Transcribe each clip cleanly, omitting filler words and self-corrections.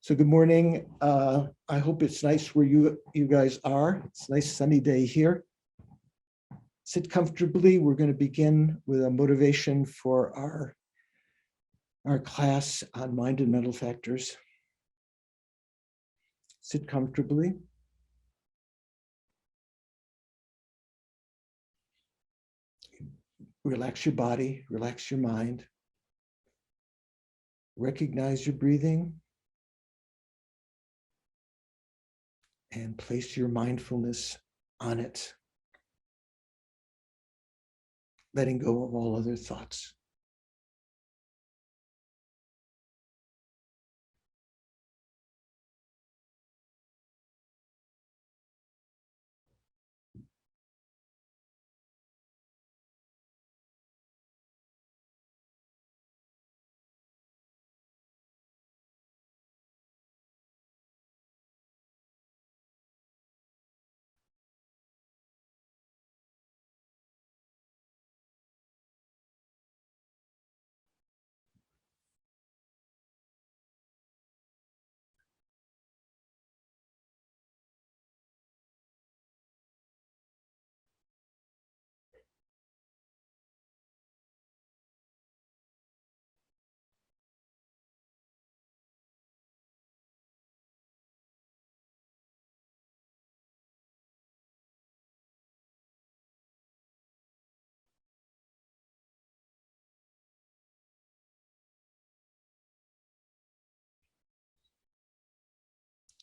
So good morning. I hope it's nice where you guys are. It's a nice sunny day here. Sit comfortably. We're going to begin with a motivation for our class on mind and mental factors. Sit comfortably. Relax your body, relax your mind. Recognize your breathing. And place your mindfulness on it, letting go of all other thoughts.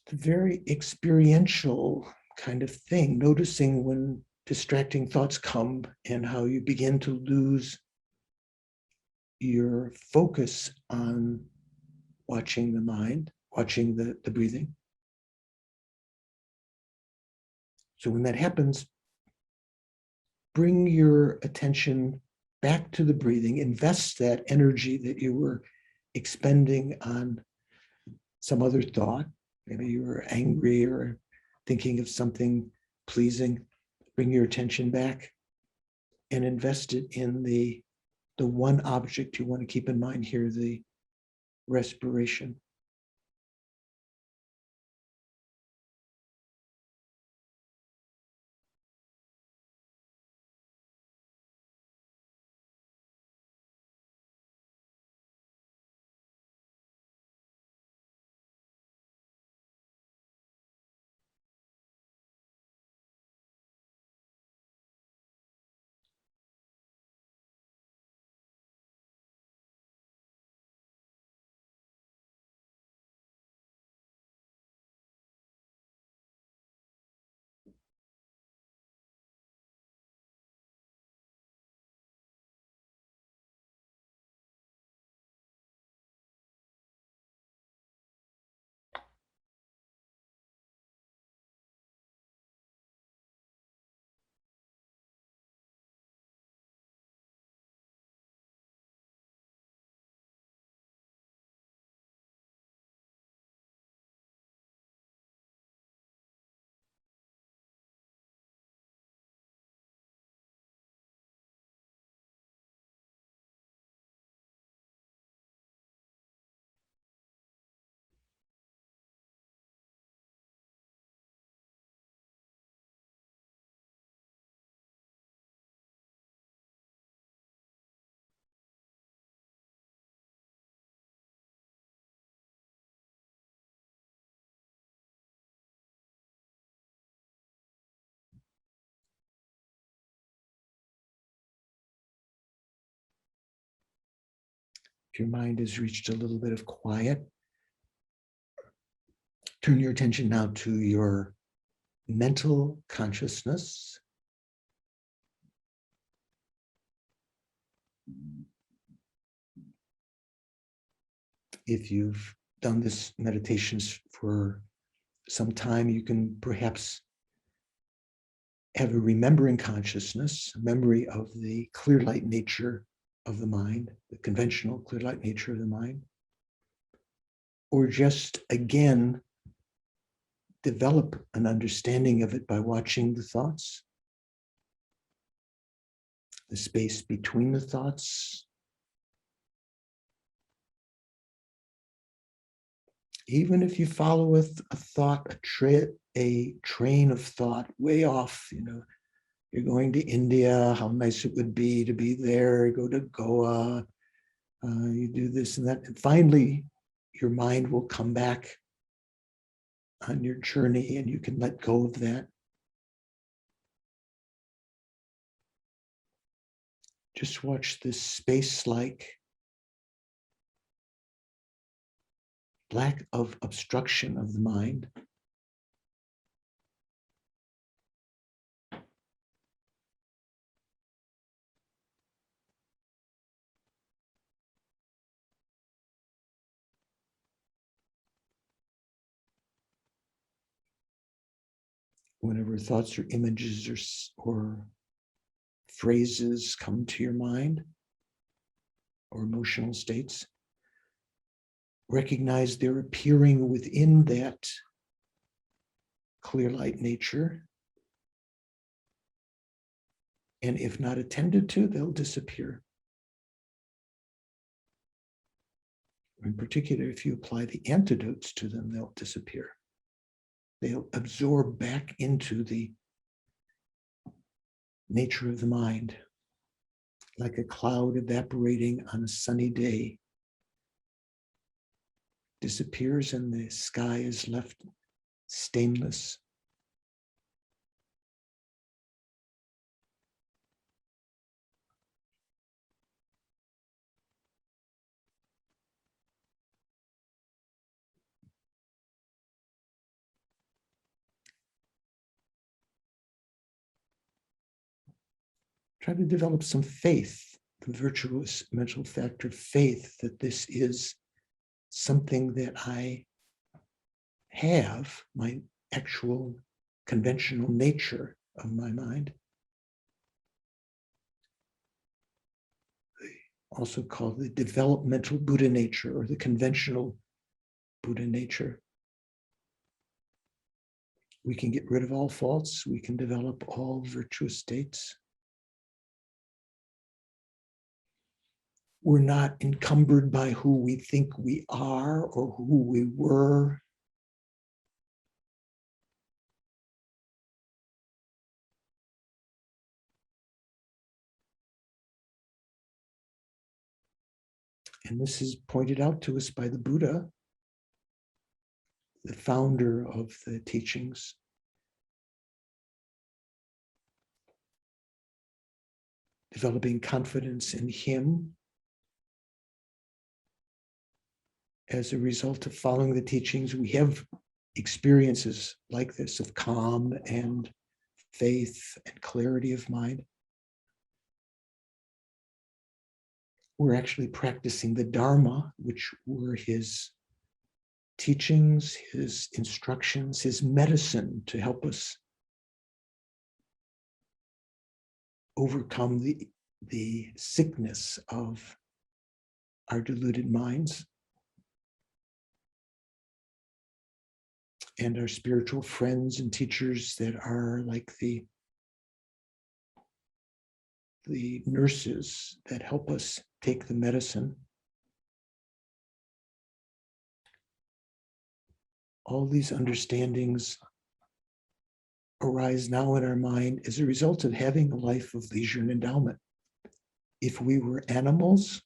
It's a very experiential kind of thing, noticing when distracting thoughts come and how you begin to lose your focus on watching the mind, watching the breathing. So when that happens, bring your attention back to the breathing, invest that energy that you were expending on some other thought. Maybe you were angry or thinking of something pleasing. Bring your attention back and invest it in the one object you want to keep in mind here, the respiration. If your mind has reached a little bit of quiet, turn your attention now to your mental consciousness. If you've done this meditations for some time, you can perhaps have a remembering consciousness, a memory of the clear light nature of the mind, the conventional clear light nature of the mind, or just again develop an understanding of it by watching the thoughts, the space between the thoughts, Even if you follow a thought, a train of thought way off, you're going to India, how nice it would be to be there, go to Goa, you do this and that. And finally, your mind will come back on your journey and you can let go of that. Just watch this space-like lack of obstruction of the mind. Whenever thoughts or images or phrases come to your mind or emotional states, recognize they're appearing within that clear light nature. And if not attended to, they'll disappear. In particular, if you apply the antidotes to them, they'll disappear. They'll absorb back into the nature of the mind, like a cloud evaporating on a sunny day, disappears and the sky is left stainless. Try to develop some faith, the virtuous mental factor, faith that this is something that I have, my actual conventional nature of my mind. Also called the developmental Buddha nature or the conventional Buddha nature. We can get rid of all faults. We can develop all virtuous states. We're not encumbered by who we think we are or who we were. And this is pointed out to us by the Buddha, the founder of the teachings. Developing confidence in him as a result of following the teachings, we have experiences like this of calm and faith and clarity of mind. We're actually practicing the Dharma, which were his teachings, his instructions, his medicine to help us overcome the sickness of our deluded minds. And our spiritual friends and teachers that are like the nurses that help us take the medicine. All these understandings arise now in our mind as a result of having a life of leisure and endowment. If we were animals,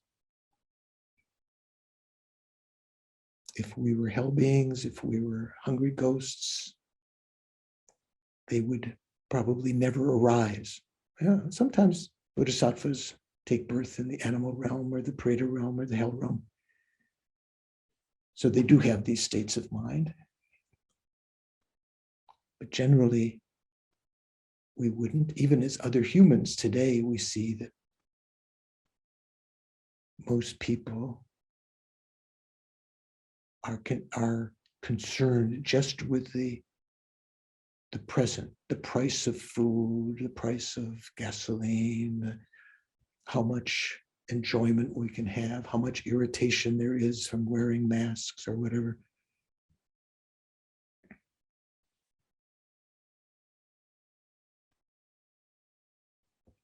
if we were hell beings, if we were hungry ghosts, they would probably never arise. Yeah, sometimes bodhisattvas take birth in the animal realm or the preta realm or the hell realm. So they do have these states of mind. But generally, we wouldn't. Even as other humans today, we see that most people are concerned just with the present, the price of food, the price of gasoline, how much enjoyment we can have, how much irritation there is from wearing masks or whatever.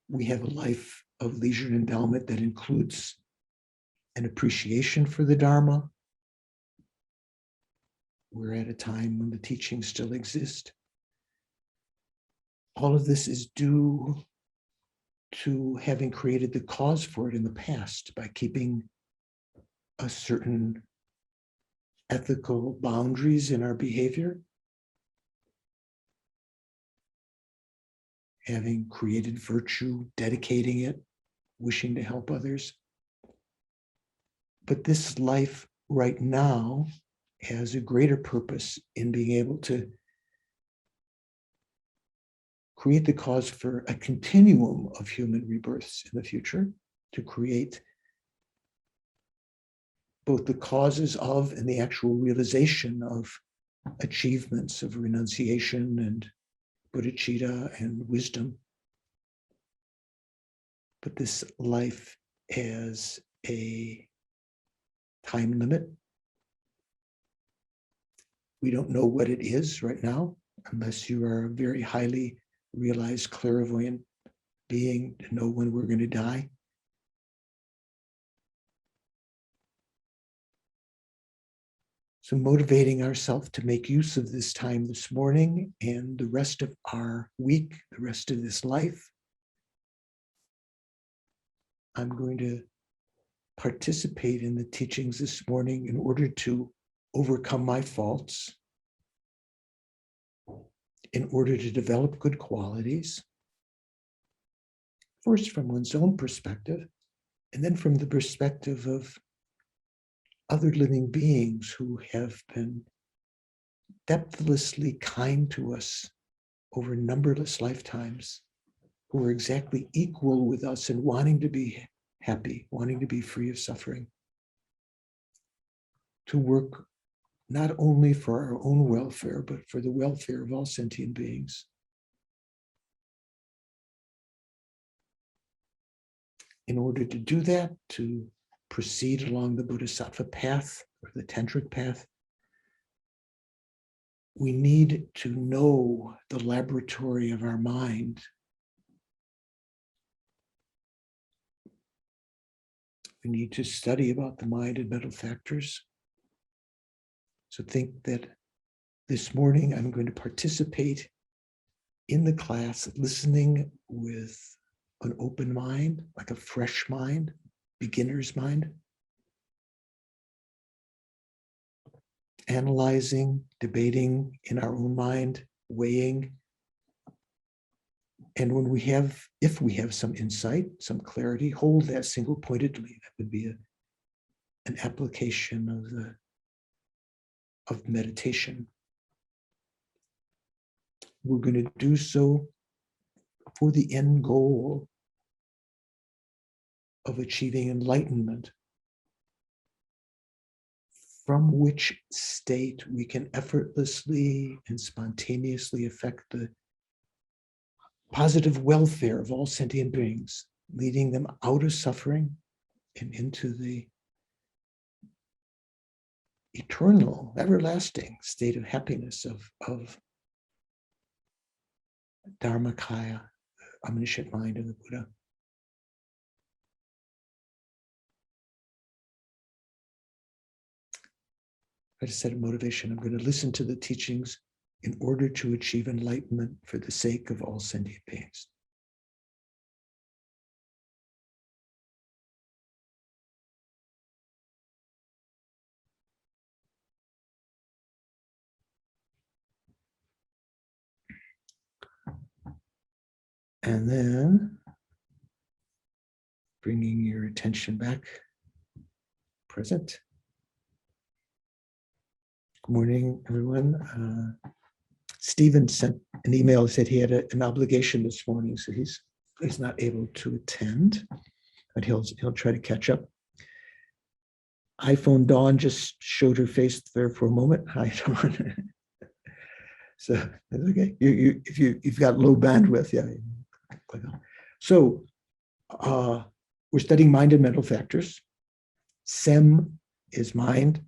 We have a life of leisure and endowment that includes an appreciation for the Dharma, we're at a time when the teachings still exist. All of this is due to having created the cause for it in the past by keeping a certain ethical boundaries in our behavior, having created virtue, dedicating it, wishing to help others. But this life right now has a greater purpose in being able to create the cause for a continuum of human rebirths in the future, to create both the causes of and the actual realization of achievements of renunciation and bodhicitta and wisdom. But this life has a time limit. We don't know what it is right now, unless you are a very highly realized clairvoyant being to know when we're going to die. So motivating ourselves to make use of this time this morning and the rest of our week, the rest of this life, I'm going to participate in the teachings this morning in order to overcome my faults, in order to develop good qualities, first from one's own perspective, and then from the perspective of other living beings who have been depthlessly kind to us over numberless lifetimes, who are exactly equal with us in wanting to be happy, wanting to be free of suffering, to work not only for our own welfare, but for the welfare of all sentient beings. In order to do that, to proceed along the Bodhisattva path or the Tantric path, we need to know the laboratory of our mind. We need to study about the mind and mental factors. So think that this morning I'm going to participate in the class, listening with an open mind, like a fresh mind, beginner's mind, analyzing, debating in our own mind, weighing. And when we have, if we have some insight, some clarity, hold that single-pointedly. That would be an application of meditation. We're going to do so for the end goal of achieving enlightenment, from which state we can effortlessly and spontaneously affect the positive welfare of all sentient beings, leading them out of suffering and into the eternal, everlasting state of happiness of Dharmakaya, omniscient mind of the Buddha. I just said a motivation. I'm going to listen to the teachings in order to achieve enlightenment for the sake of all sentient beings. And then bringing your attention back, present. Good morning, everyone. Stephen sent an email that said he had an obligation this morning, so he's not able to attend, but he'll try to catch up. iPhone Dawn just showed her face there for a moment. Hi, Dawn. So that's okay. If you've got low bandwidth, yeah. Click on. So we're studying mind and mental factors. Sem is mind,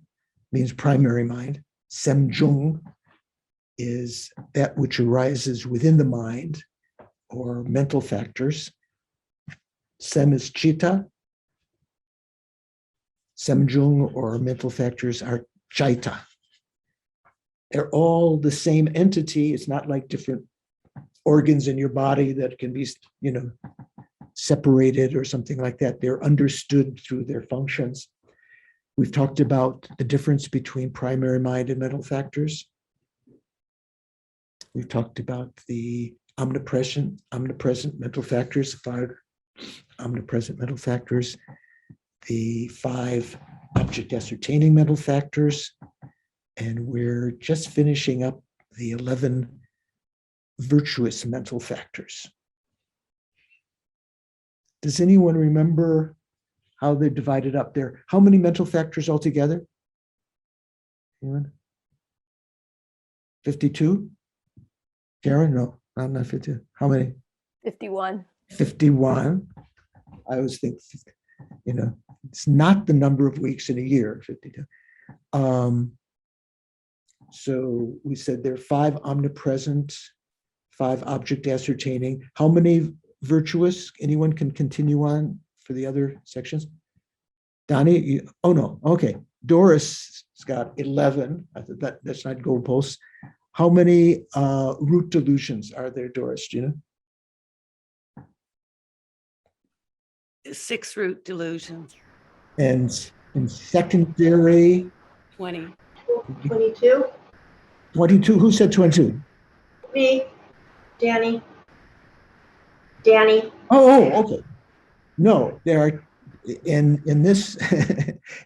means primary mind. Sem Jung is that which arises within the mind or mental factors. Sem is Chitta. Sem Jung or mental factors are Chaita. They're all the same entity. It's not like different organs in your body that can be, separated or something like that. They're understood through their functions. We've talked about the difference between primary mind and mental factors. We've talked about the omnipresent mental factors, 5 omnipresent mental factors, the 5 object ascertaining mental factors, and we're just finishing up the 11 virtuous mental factors. Does anyone remember how they're divided up there? How many mental factors altogether? Anyone? 52? Karen? No, I'm not 52. How many? 51. 51. I always think, it's not the number of weeks in a year, 52. So we said there are 5 omnipresent, 5 object ascertaining. How many virtuous? Anyone can continue on for the other sections? Donnie, oh no, okay. Doris has got 11. I thought that's not goalposts. How many root delusions are there, Doris? Do you know? 6 root delusions. And in secondary? 20. 22. 22. Who said 22? Me. Danny. Oh, okay. No, there are in this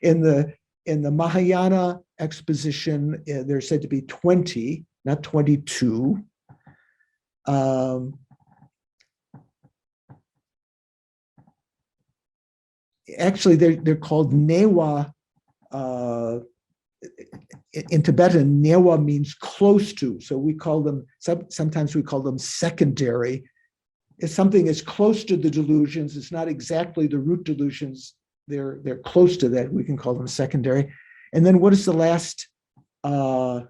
in the Mahayana exposition, there's said to be 20, not 22. Actually, they're called newa. In Tibetan, newa means close to. So we call them, sometimes we call them secondary. If something is close to the delusions, it's not exactly the root delusions, they're close to that, we can call them secondary. And then what is the last, to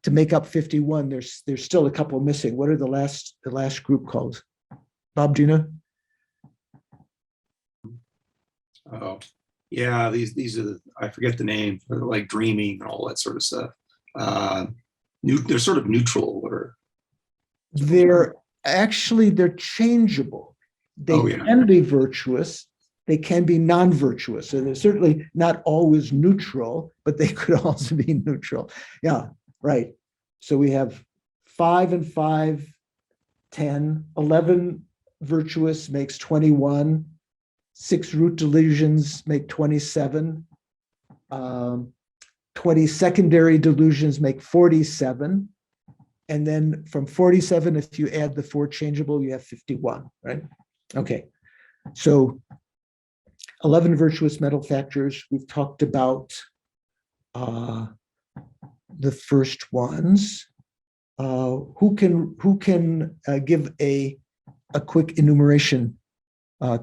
make up 51, there's still a couple missing. What are the last group called? Bob, do you know? Oh, yeah, these are I forget the name. They're like dreaming and all that sort of stuff. They're sort of neutral, or They're changeable. They can be virtuous. They can be non-virtuous. So they're certainly not always neutral, but they could also be neutral. Yeah, right. So we have 5 and 5, 10, 11 virtuous makes 21. 6 root delusions make 27. 20 secondary delusions make 47. And then from 47, if you add the 4 changeable, you have 51, right? Okay. So 11 virtuous mental factors. We've talked about the first ones. Who can give a quick enumeration?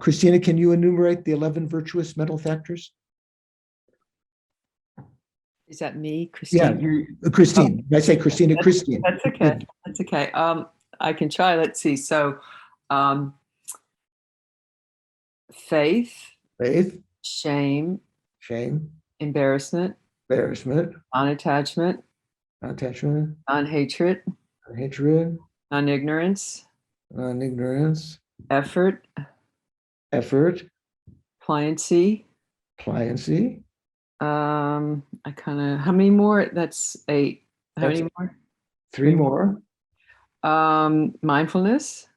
Christina, can you enumerate the 11 virtuous mental factors? Is that me, Christine? Yeah, Christine. I say Christina, Christine. That's okay. That's okay. I can try. Let's see. So, faith, shame, embarrassment, non-attachment, non-hatred, non-ignorance, effort, pliancy. How many more? That's 8. How many more? 3 more. Mindfulness.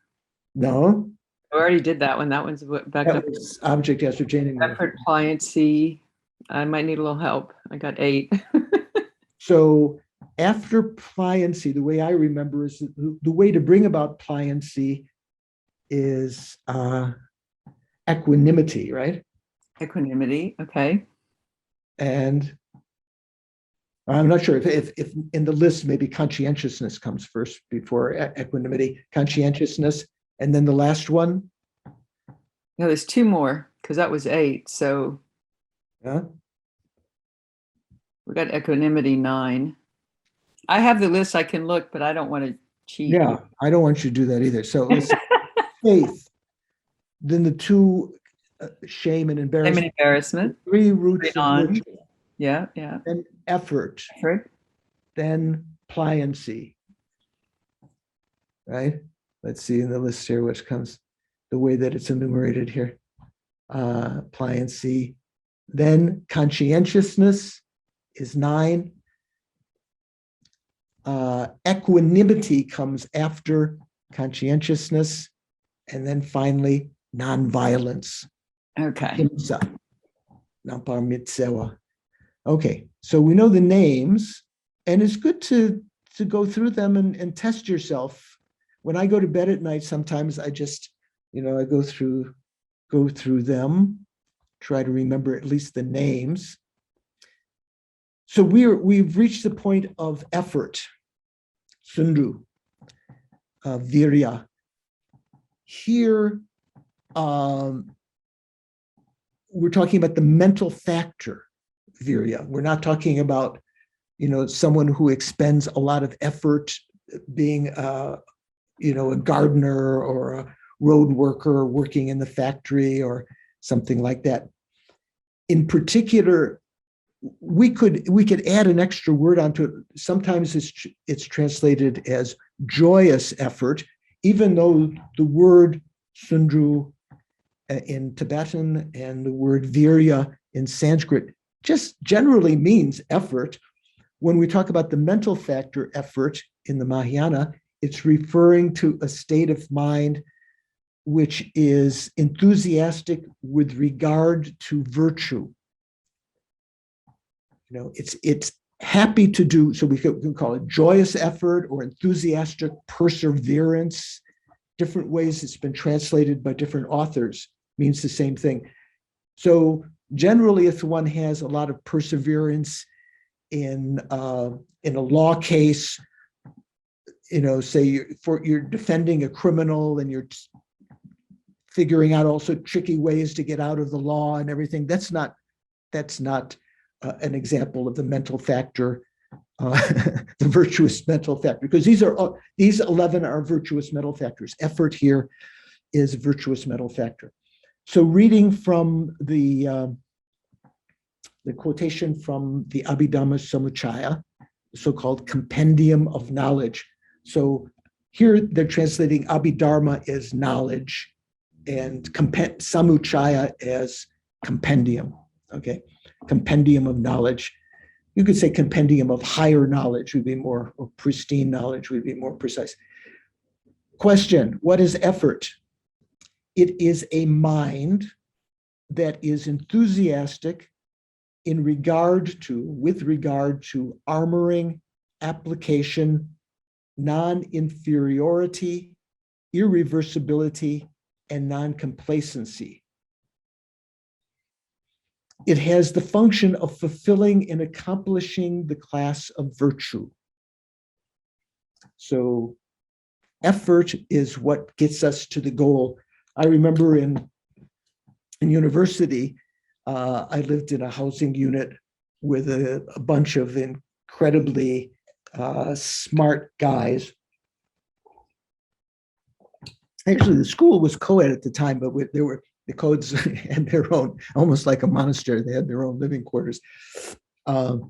No. I already did that one. That one's back up. Object ascertaining. Effort, pliancy. I might need a little help. I got 8. So after pliancy, the way I remember is the way to bring about pliancy is equanimity, right? Equanimity. Okay. And I'm not sure if in the list, maybe conscientiousness comes first before equanimity. Conscientiousness, and then the last one. No, there's 2 more because that was 8. So Yeah. we got equanimity 9. I have the list. I can look, but I don't want to cheat. Yeah, I don't want you to do that either. So let's faith. Then the 2 shame and embarrassment. Shame and embarrassment. 3 roots of virtue. Yeah. And effort. then pliancy, right? Let's see in the list here which comes the way that it's enumerated here. Pliancy, then conscientiousness is 9. Equanimity comes after conscientiousness, and then finally nonviolence. Okay. Ahimsa, naparmitsewa. Okay, so we know the names, and it's good to go through them and test yourself. When I go to bed at night, sometimes I just, I go through them, try to remember at least the names. So we've reached the point of effort, sundru, virya. Here, we're talking about the mental factor, virya. We're not talking about, someone who expends a lot of effort being, a gardener or a road worker working in the factory or something like that. In particular, we could add an extra word onto it. Sometimes it's translated as joyous effort, even though the word sundru in Tibetan and the word virya in Sanskrit just generally means effort. When we talk about the mental factor effort in the Mahayana, it's referring to a state of mind which is enthusiastic with regard to virtue. It's happy to do, so we can call it joyous effort or enthusiastic perseverance. Different ways it's been translated by different authors means the same thing. So generally, if one has a lot of perseverance in a law case, say you're defending a criminal and you're figuring out also tricky ways to get out of the law and everything, that's not an example of the mental factor, the virtuous mental factor, because these 11 are virtuous mental factors. Effort here is virtuous mental factor. So reading from the quotation from the Abhidhamma Samuccaya, the so-called compendium of knowledge. So here they're translating Abhidharma as knowledge and Samuccaya as compendium, okay? Compendium of knowledge. You could say compendium of higher knowledge would be more, or pristine knowledge would be more precise. Question, what is effort? It is a mind that is enthusiastic with regard to armoring, application, non-inferiority, irreversibility, and noncomplacency. It has the function of fulfilling and accomplishing the class of virtue. So effort is what gets us to the goal. I remember in university, I lived in a housing unit with a bunch of incredibly smart guys. Actually, the school was co-ed at the time, but the codes had their own, almost like a monastery. They had their own living quarters. And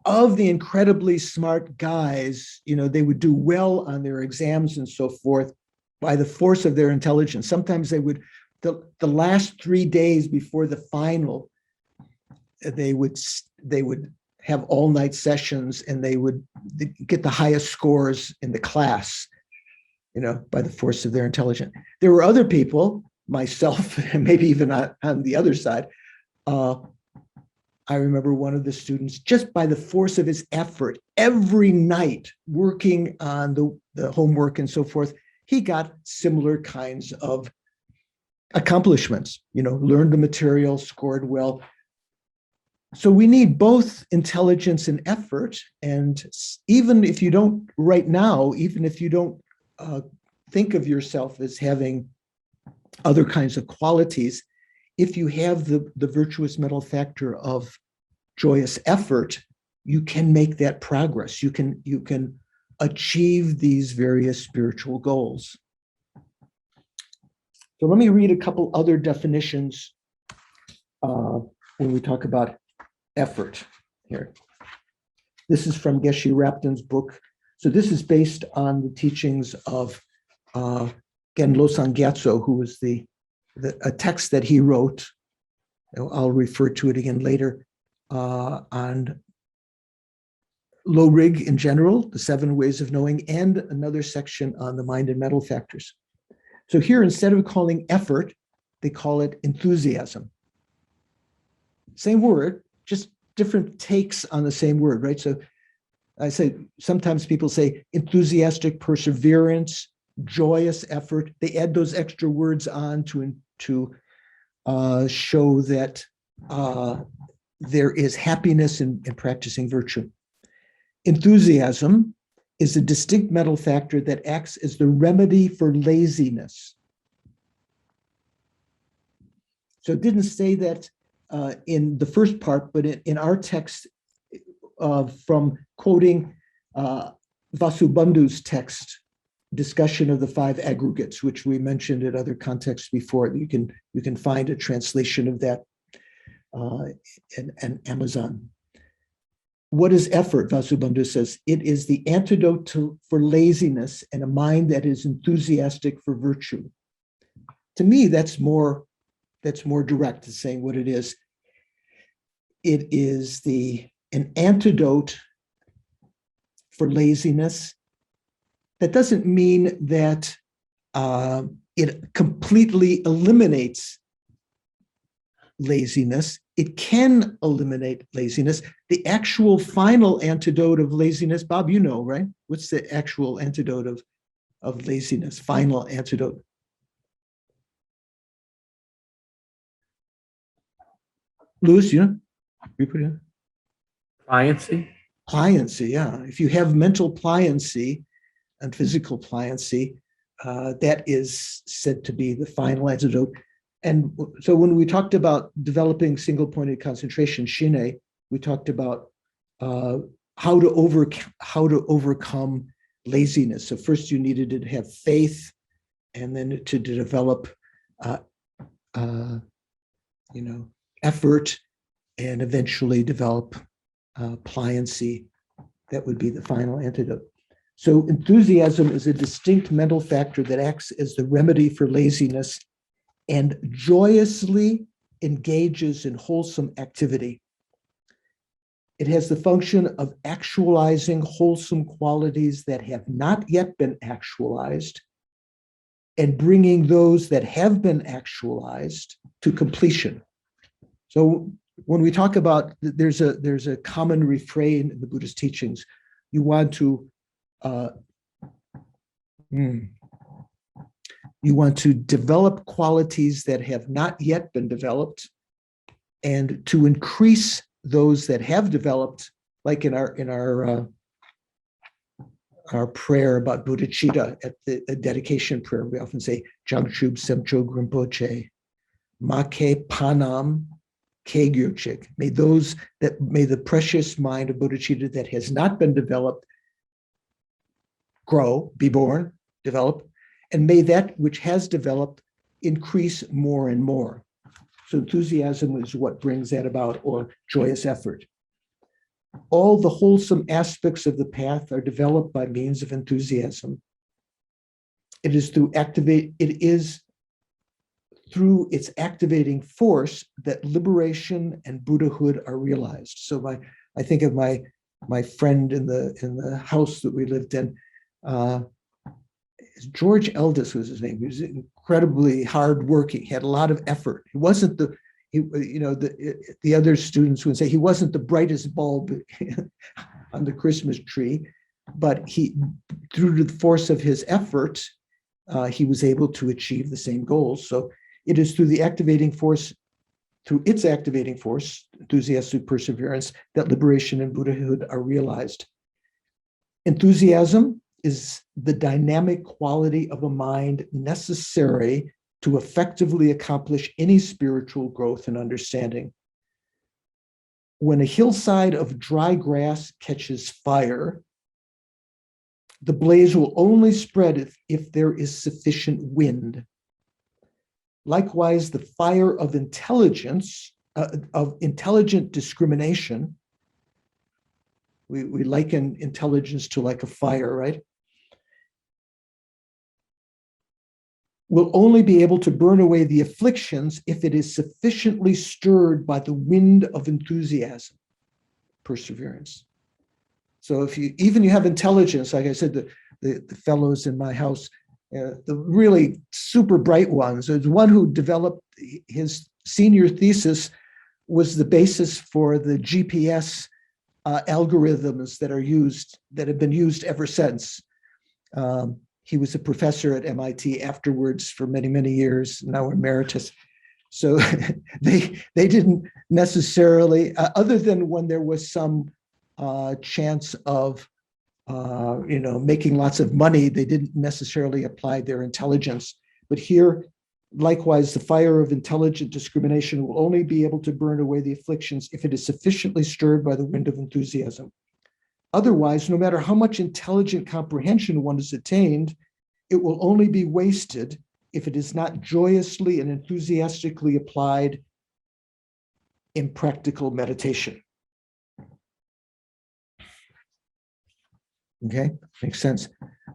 of the incredibly smart guys, they would do well on their exams and so forth by the force of their intelligence. Sometimes they would, the last 3 days before the final, they would have all-night sessions and they would get the highest scores in the class, by the force of their intelligence. There were other people, myself, and maybe even on the other side. I remember one of the students, just by the force of his effort, every night working on the homework and so forth, he got similar kinds of accomplishments, learned the material, scored well. So we need both intelligence and effort. And even if you don't right now, even if you don't think of yourself as having other kinds of qualities, if you have the virtuous mental factor of joyous effort, you can make that progress. You can achieve these various spiritual goals. So let me read a couple other definitions when we talk about effort here. This is from Geshe Rapton's book. So this is based on the teachings of Genlosan Gyatso, who was a text that he wrote. I'll refer to it again later, on low rig in general, the 7 ways of knowing, and another section on the mind and mental factors. So here, instead of calling effort, they call it enthusiasm. Same word, just different takes on the same word, right? So I say, sometimes people say enthusiastic perseverance, joyous effort. They add those extra words on to show that there is happiness in practicing virtue. Enthusiasm is a distinct mental factor that acts as the remedy for laziness. So it didn't say that in the first part, but in our text, from quoting Vasubandhu's text, discussion of the 5 aggregates, which we mentioned in other contexts before. You can find a translation of that in Amazon. What is effort? Vasubandhu says, it is the antidote for laziness and a mind that is enthusiastic for virtue. To me, that's more direct to saying what it is. It is an antidote for laziness. That doesn't mean that it completely eliminates laziness. It can eliminate laziness. The actual final antidote of laziness, Bob, you know, right? What's the actual antidote of laziness? Final antidote. Louis, you know? Pliancy? Pliancy, yeah. If you have mental pliancy and physical pliancy, that is said to be the final antidote. And so when we talked about developing single-pointed concentration, Shine, we talked about how to overcome laziness. So first you needed to have faith, and then to develop effort, and eventually develop pliancy. That would be the final antidote. So enthusiasm is a distinct mental factor that acts as the remedy for laziness and joyously engages in wholesome activity. It has the function of actualizing wholesome qualities that have not yet been actualized and bringing those that have been actualized to completion. So when we talk about, there's a common refrain in the Buddhist teachings. You want to develop qualities that have not yet been developed, and to increase those that have developed, like in our prayer about bodhicitta at the dedication prayer. We often say, Jangchub Semcho Grimpoche, Make Panam Kegyurchik. May the precious mind of bodhicitta that has not been developed grow, be born, develop, and may that which has developed increase more and more. So enthusiasm is what brings that about, or joyous effort. All the wholesome aspects of the path are developed by means of enthusiasm. It is through its activating force that liberation and Buddhahood are realized. So I think of my friend in the house that we lived in. George Eldis was his name. He was incredibly hardworking. He had a lot of effort. He wasn't the other students would say he wasn't the brightest bulb on the Christmas tree, but through the force of his effort, he was able to achieve the same goals. So it is through its activating force, enthusiastic perseverance, that liberation and Buddhahood are realized. Enthusiasm is the dynamic quality of a mind necessary to effectively accomplish any spiritual growth and understanding. When a hillside of dry grass catches fire, the blaze will only spread if there is sufficient wind. Likewise, the fire of intelligence, of intelligent discrimination, We liken intelligence to like a fire, right? Will only be able to burn away the afflictions if it is sufficiently stirred by the wind of enthusiasm, perseverance. So if you have intelligence, like I said, the fellows in my house, the really super bright ones, there's one who developed his senior thesis was the basis for the GPS algorithms that have been used ever since. He was a professor at MIT afterwards for many, many years, now emeritus. So they didn't necessarily, other than when there was some chance of making lots of money, they didn't necessarily apply their intelligence. But here, likewise, the fire of intelligent discrimination will only be able to burn away the afflictions if it is sufficiently stirred by the wind of enthusiasm. Otherwise, no matter how much intelligent comprehension one has attained, it will only be wasted if it is not joyously and enthusiastically applied in practical meditation. Okay, makes sense.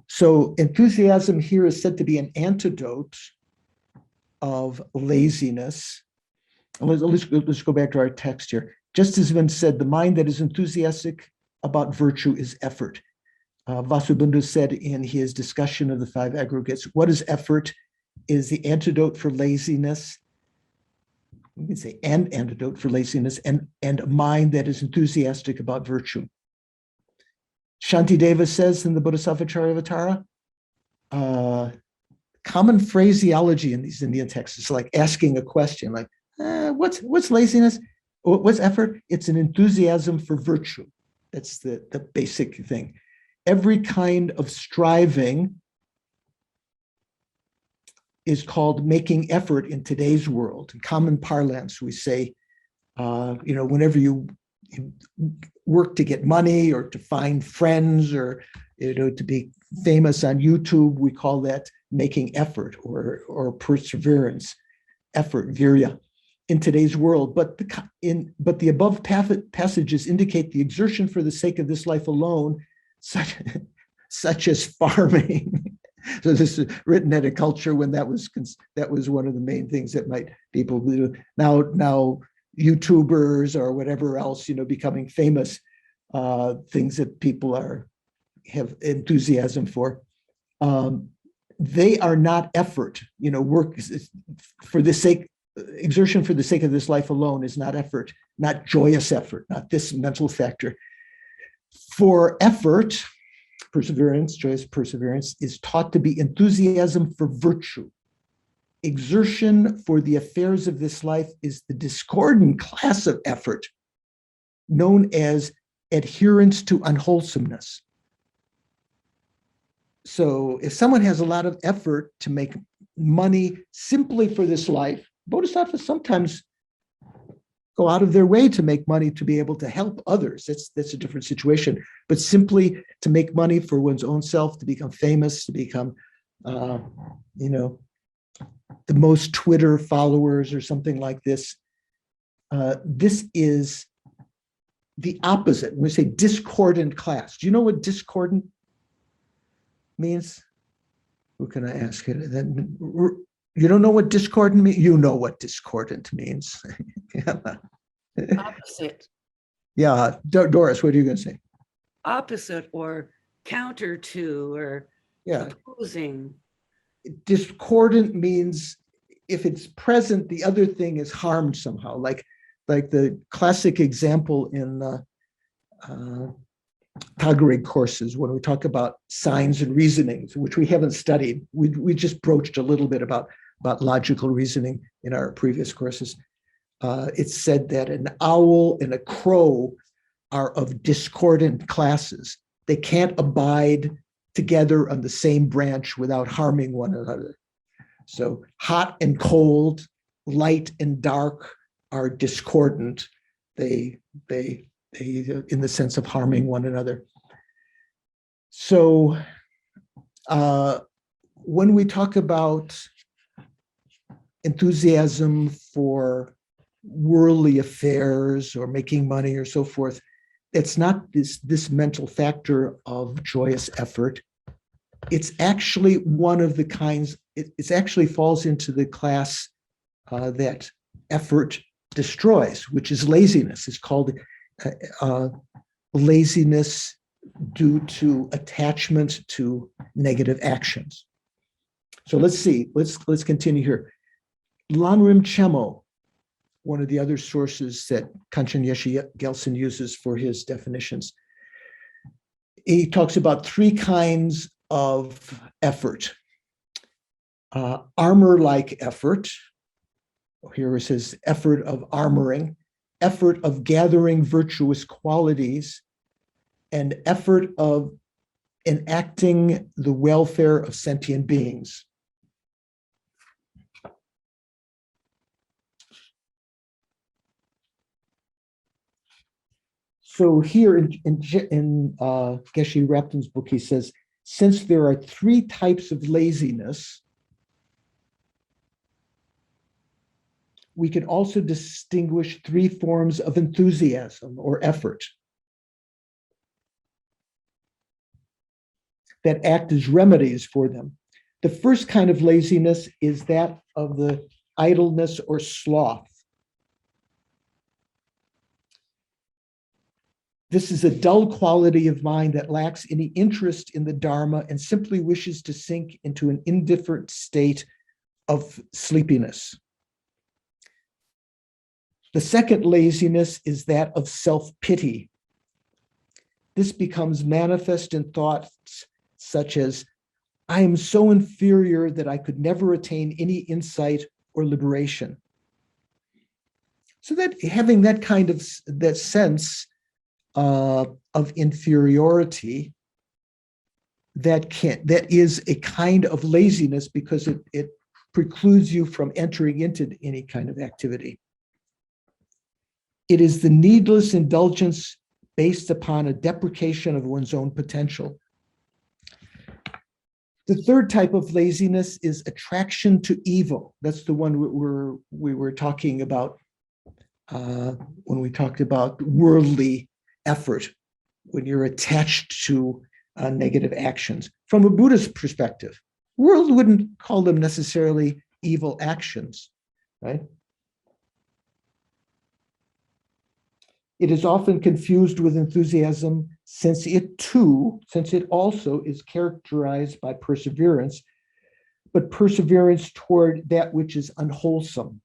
So enthusiasm here is said to be an antidote of laziness. Let's go back to our text here. Just as been said, the mind that is enthusiastic about virtue is effort. Vasubandhu said in his discussion of the five aggregates, what is effort? Is the antidote for laziness. We can say an antidote for laziness and a mind that is enthusiastic about virtue. Shantideva says in the Bodhisattva Charyavatara, common phraseology in these Indian texts is like asking a question, like, what's laziness? What's effort? It's an enthusiasm for virtue. That's the basic thing. Every kind of striving is called making effort in today's world. In common parlance, we say, whenever you work to get money or to find friends or to be famous on YouTube, we call that making effort or perseverance, effort, virya, in today's world. But the above passages indicate the exertion for the sake of this life alone, such as farming. So this is written at a culture when that was one of the main things that people do. Now YouTubers or whatever else, becoming famous, things that people have enthusiasm for. They are not effort. Work for the sake, exertion for the sake of this life alone is not effort, not joyous effort, not this mental factor. For effort, perseverance, joyous perseverance, is taught to be enthusiasm for virtue. Exertion for the affairs of this life is the discordant class of effort known as adherence to unwholesomeness. So if someone has a lot of effort to make money simply for this life, bodhisattvas sometimes go out of their way to make money to be able to help others. That's a different situation. But simply to make money for one's own self, to become famous, to become, the most Twitter followers or something like this. This is the opposite. When we say discordant class, do you know what discordant means? Who can I ask? You don't know what discordant means? You know what discordant means. Opposite. Yeah, Doris, what are you going to say? Opposite or counter to or opposing. Discordant means if it's present, the other thing is harmed somehow. Like the classic example in Tagore courses when we talk about signs and reasonings, which we haven't studied. We just broached a little bit about logical reasoning in our previous courses. It's said that an owl and a crow are of discordant classes. They can't abide together on the same branch without harming one another. So hot and cold, light and dark are discordant. They in the sense of harming one another. So when we talk about enthusiasm for worldly affairs or making money or so forth, it's not this mental factor of joyous effort. It's actually one of the kinds, it actually falls into the class that effort destroys, which is laziness. It's called laziness due to attachment to negative actions. So let's see, let's continue here. Lanrim Chemo, one of the other sources that Kanchan Yeshe Gelson uses for his definitions. He talks about three kinds of effort. Armor-like effort. Here it says effort of armoring, effort of gathering virtuous qualities, and effort of enacting the welfare of sentient beings. So here in Geshe Rapton's book, he says, since there are three types of laziness, we can also distinguish three forms of enthusiasm or effort that act as remedies for them. The first kind of laziness is that of the idleness or sloth. This is a dull quality of mind that lacks any interest in the Dharma and simply wishes to sink into an indifferent state of sleepiness. The second laziness is that of self-pity. This becomes manifest in thoughts such as, I am so inferior that I could never attain any insight or liberation. So that having that kind of that sense of inferiority, that is a kind of laziness because it precludes you from entering into any kind of activity. It is the needless indulgence based upon a deprecation of one's own potential. The third type of laziness is attraction to evil. That's the one we were talking about when we talked about worldly effort, when you're attached to negative actions. From a Buddhist perspective, world wouldn't call them necessarily evil actions, right? It is often confused with enthusiasm since it also is characterized by perseverance, but perseverance toward that which is unwholesome.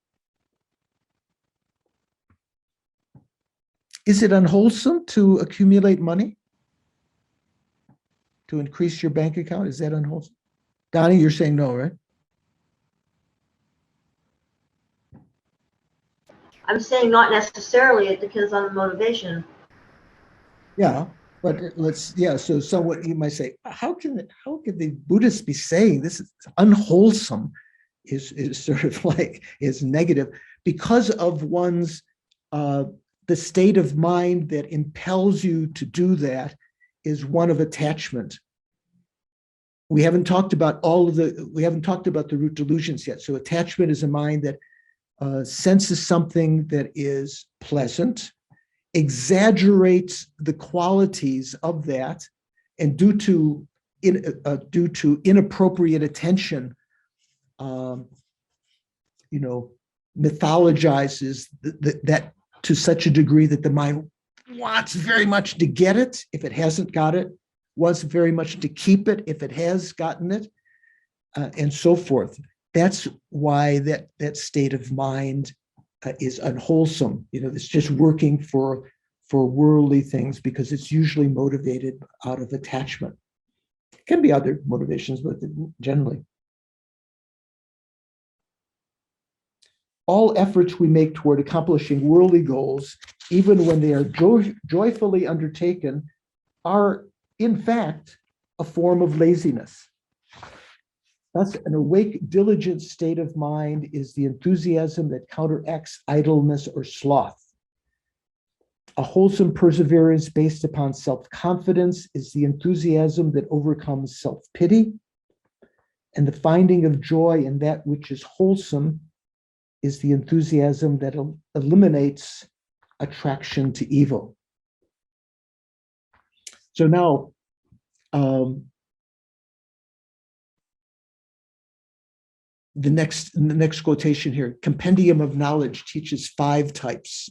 Is it unwholesome to accumulate money? To increase your bank account? Is that unwholesome? Donnie, you're saying no, right? I'm saying not necessarily, it depends on the motivation. Yeah, but so somewhat you might say, how can the Buddhists be saying this is unwholesome, is sort of like is negative because of one's the state of mind that impels you to do that is one of attachment. We haven't talked about the root delusions yet. So attachment is a mind that senses something that is pleasant, exaggerates the qualities of that, and due to inappropriate attention, mythologizes that to such a degree that the mind wants very much to get it if it hasn't got it, wants very much to keep it if it has gotten it, and so forth. That's why that state of mind is unwholesome. It's just working for worldly things because it's usually motivated out of attachment. It can be other motivations, but generally. All efforts we make toward accomplishing worldly goals, even when they are joyfully undertaken, are in fact a form of laziness. Thus, an awake, diligent state of mind is the enthusiasm that counteracts idleness or sloth. A wholesome perseverance based upon self-confidence is the enthusiasm that overcomes self-pity. And the finding of joy in that which is wholesome is the enthusiasm that eliminates attraction to evil. So now, the next quotation here, Compendium of Knowledge teaches 5 types.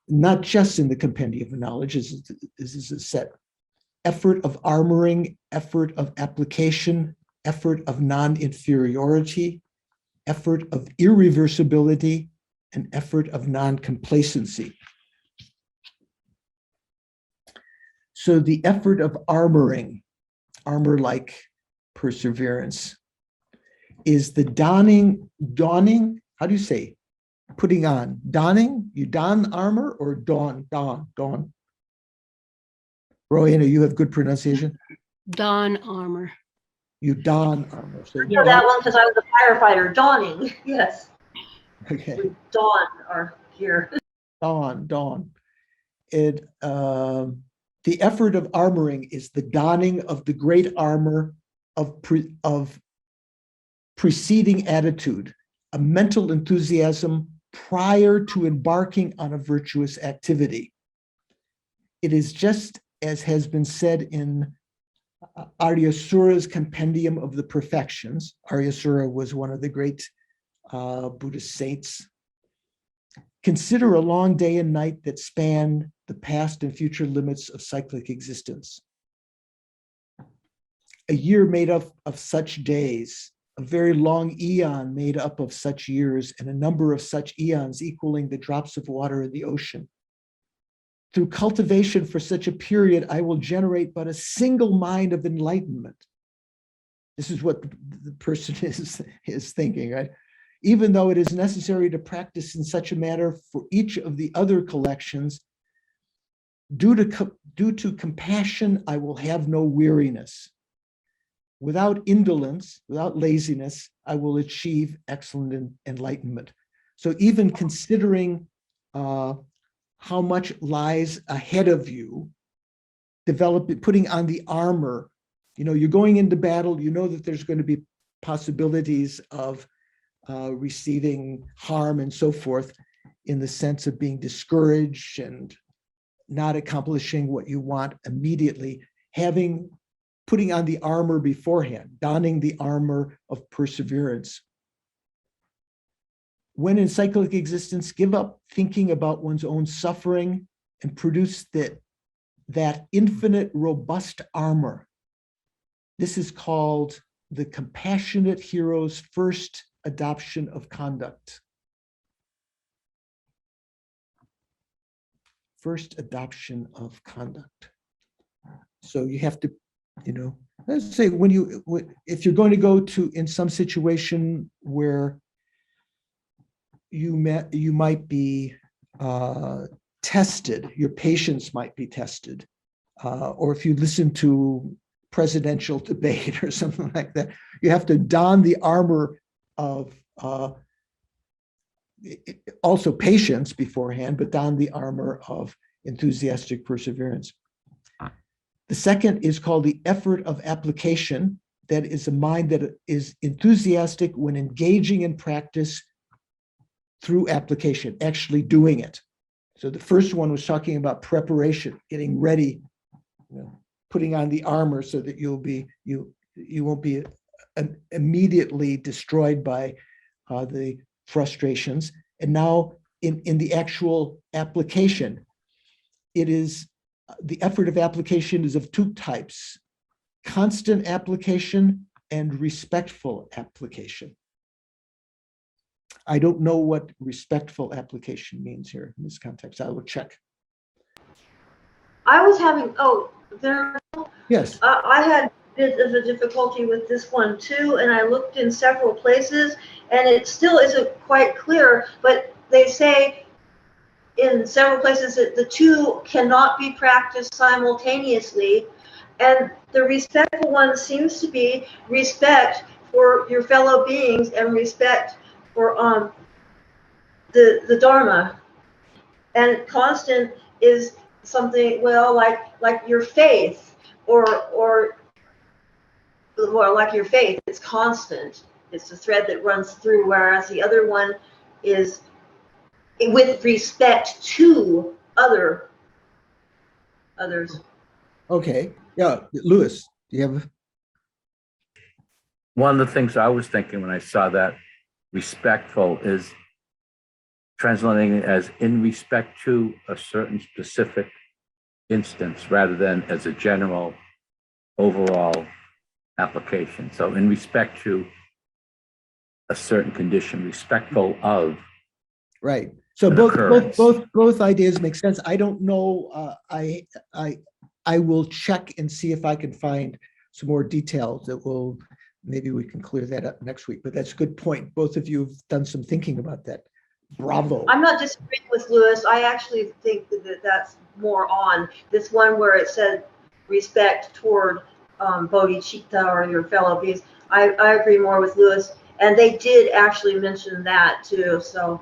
Not just in the Compendium of Knowledge, this is a set. Effort of armoring, effort of application, effort of non-inferiority, effort of irreversibility, and effort of non-complacency. So the effort of armoring, armor like perseverance, is the dawning, how do you say? Putting on, donning? You don armor or dawn? Royana, you have good pronunciation? Dawn armor. You don armor. So I know that one because I was a firefighter. Dawning, yes. okay. Dawn are here. Dawn. It, the effort of armoring is the donning of the great armor of preceding attitude, a mental enthusiasm prior to embarking on a virtuous activity. It is just as has been said in Aryasura's Compendium of the Perfections. Aryasura was one of the great Buddhist saints. Consider a long day and night that span the past and future limits of cyclic existence. A year made up of such days, a very long eon made up of such years, and a number of such eons equaling the drops of water in the ocean. Through cultivation for such a period, I will generate but a single mind of enlightenment. This is what the person is thinking, right? Even though it is necessary to practice in such a manner for each of the other collections, due to compassion, I will have no weariness. Without indolence, without laziness, I will achieve excellent enlightenment. So even considering how much lies ahead of you, putting on the armor, you're going into battle, you know that there's going to be possibilities of receiving harm and so forth, in the sense of being discouraged and not accomplishing what you want immediately, putting on the armor beforehand, donning the armor of perseverance. When in cyclic existence, give up thinking about one's own suffering and produce that infinite, robust armor. This is called the compassionate hero's first adoption of conduct. First adoption of conduct. So you have to, let's say if you're going to go in some situation where you might be tested, your patience might be tested, or if you listen to presidential debate or something like that, you have to don the armor of also patience beforehand, but don the armor of enthusiastic perseverance. The second is called the effort of application. That is a mind that is enthusiastic when engaging in practice through application, actually doing it. So the first one was talking about preparation, getting ready, putting on the armor so that you won't be immediately destroyed by the frustrations. And now in the actual application, it is the effort of application is of 2 types: constant application and respectful application. I don't know what respectful application means here in this context. I will check. I was having, Yes. I had a bit of a difficulty with this one too, and I looked in several places, and it still isn't quite clear, but they say in several places that the 2 cannot be practiced simultaneously, and the respectful one seems to be respect for your fellow beings and respect for the Dharma. And constant is something, like your faith, or like your faith, it's constant. It's the thread that runs through, whereas the other one is with respect to others. Okay, yeah, Lewis, do you have? One of the things I was thinking when I saw that respectful is translating it as in respect to a certain specific instance rather than as a general overall application. So in respect to a certain condition, respectful of. Right. So An both occurrence. both ideas make sense. I don't know. I will check and see if I can find some more details that will, maybe we can clear that up next week. But that's a good point. Both of you have done some thinking about that. Bravo. I'm not disagreeing with Lewis. I actually think that that's more on this one where it said respect toward bodhicitta or your fellow beings. I agree more with Lewis. And they did actually mention that too. So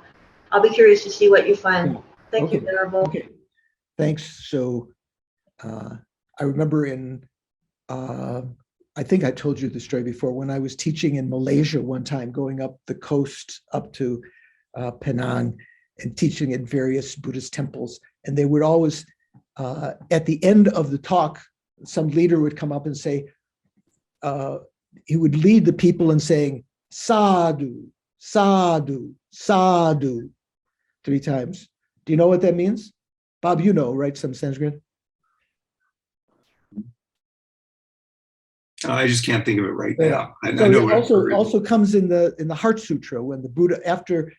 I'll be curious to see what you find. Thank you, Okay. Venerable. Okay. Thanks. So I remember I think I told you the story before, when I was teaching in Malaysia one time, going up the coast up to Penang and teaching at various Buddhist temples. And they would always, at the end of the talk, some leader would come up and say, he would lead the people in saying, sadhu, sadhu, sadhu, 3 times. Do you know what that means? Bob, you know, right? Some Sanskrit? I just can't think of it right Yeah. now. I So know it what I've heard. also comes in the Heart Sutra, when the Buddha, after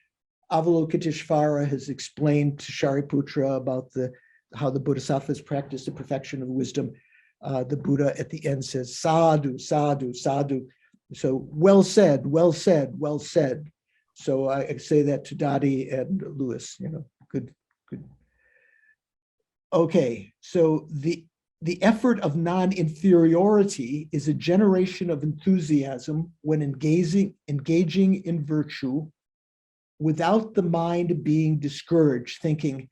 Avalokiteshvara has explained to Shariputra about how the Bodhisattvas practice the perfection of wisdom, the Buddha at the end says, sadhu, sadhu, sadhu. So well said, well said, well said. So I say that to Dottie and Lewis, good. Okay, so the effort of non-inferiority is a generation of enthusiasm when engaging in virtue without the mind being discouraged, thinking,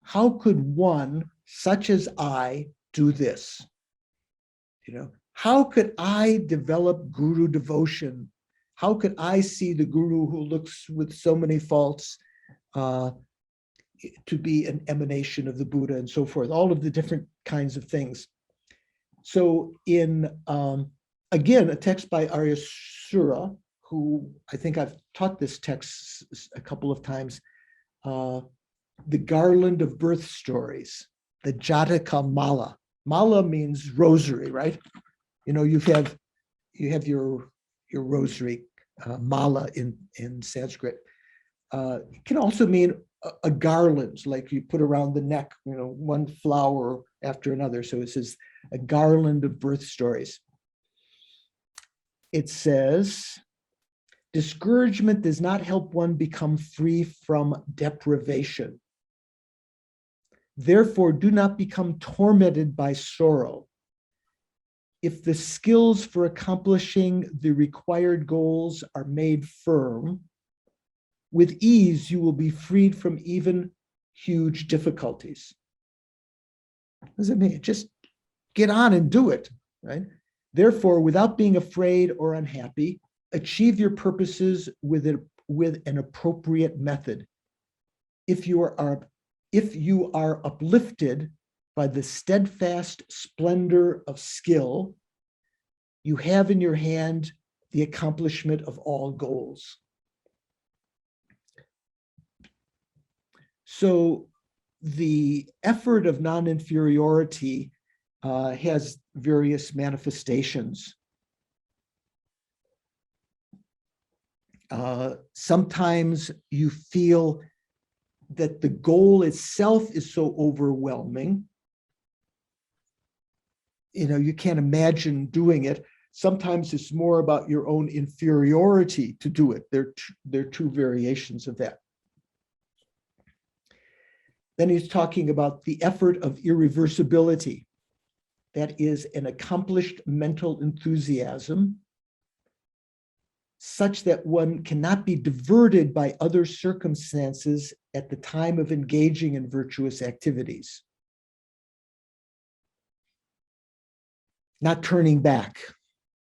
how could one such as I do this? How could I develop guru devotion? How could I see the guru who looks with so many faults to be an emanation of the Buddha and so forth, all of the different kinds of things. So in, again, a text by Aryasura, who I think I've taught this text a couple of times, the garland of birth stories, the Jataka Mala. Mala means rosary, right? You have your rosary, mala in Sanskrit. It can also mean a garland, like you put around the neck, one flower after another. So it says a garland of birth stories. It says, discouragement does not help one become free from deprivation. Therefore, do not become tormented by sorrow. If the skills for accomplishing the required goals are made firm, with ease, you will be freed from even huge difficulties. What does it mean? Just get on and do it, right? Therefore, without being afraid or unhappy, achieve your purposes with an appropriate method. If you are uplifted by the steadfast splendor of skill, you have in your hand the accomplishment of all goals. So the effort of non-inferiority has various manifestations. Sometimes you feel that the goal itself is so overwhelming, you can't imagine doing it. Sometimes it's more about your own inferiority to do it. There are 2 variations of that. Then he's talking about the effort of irreversibility. That is an accomplished mental enthusiasm such that one cannot be diverted by other circumstances at the time of engaging in virtuous activities. Not turning back,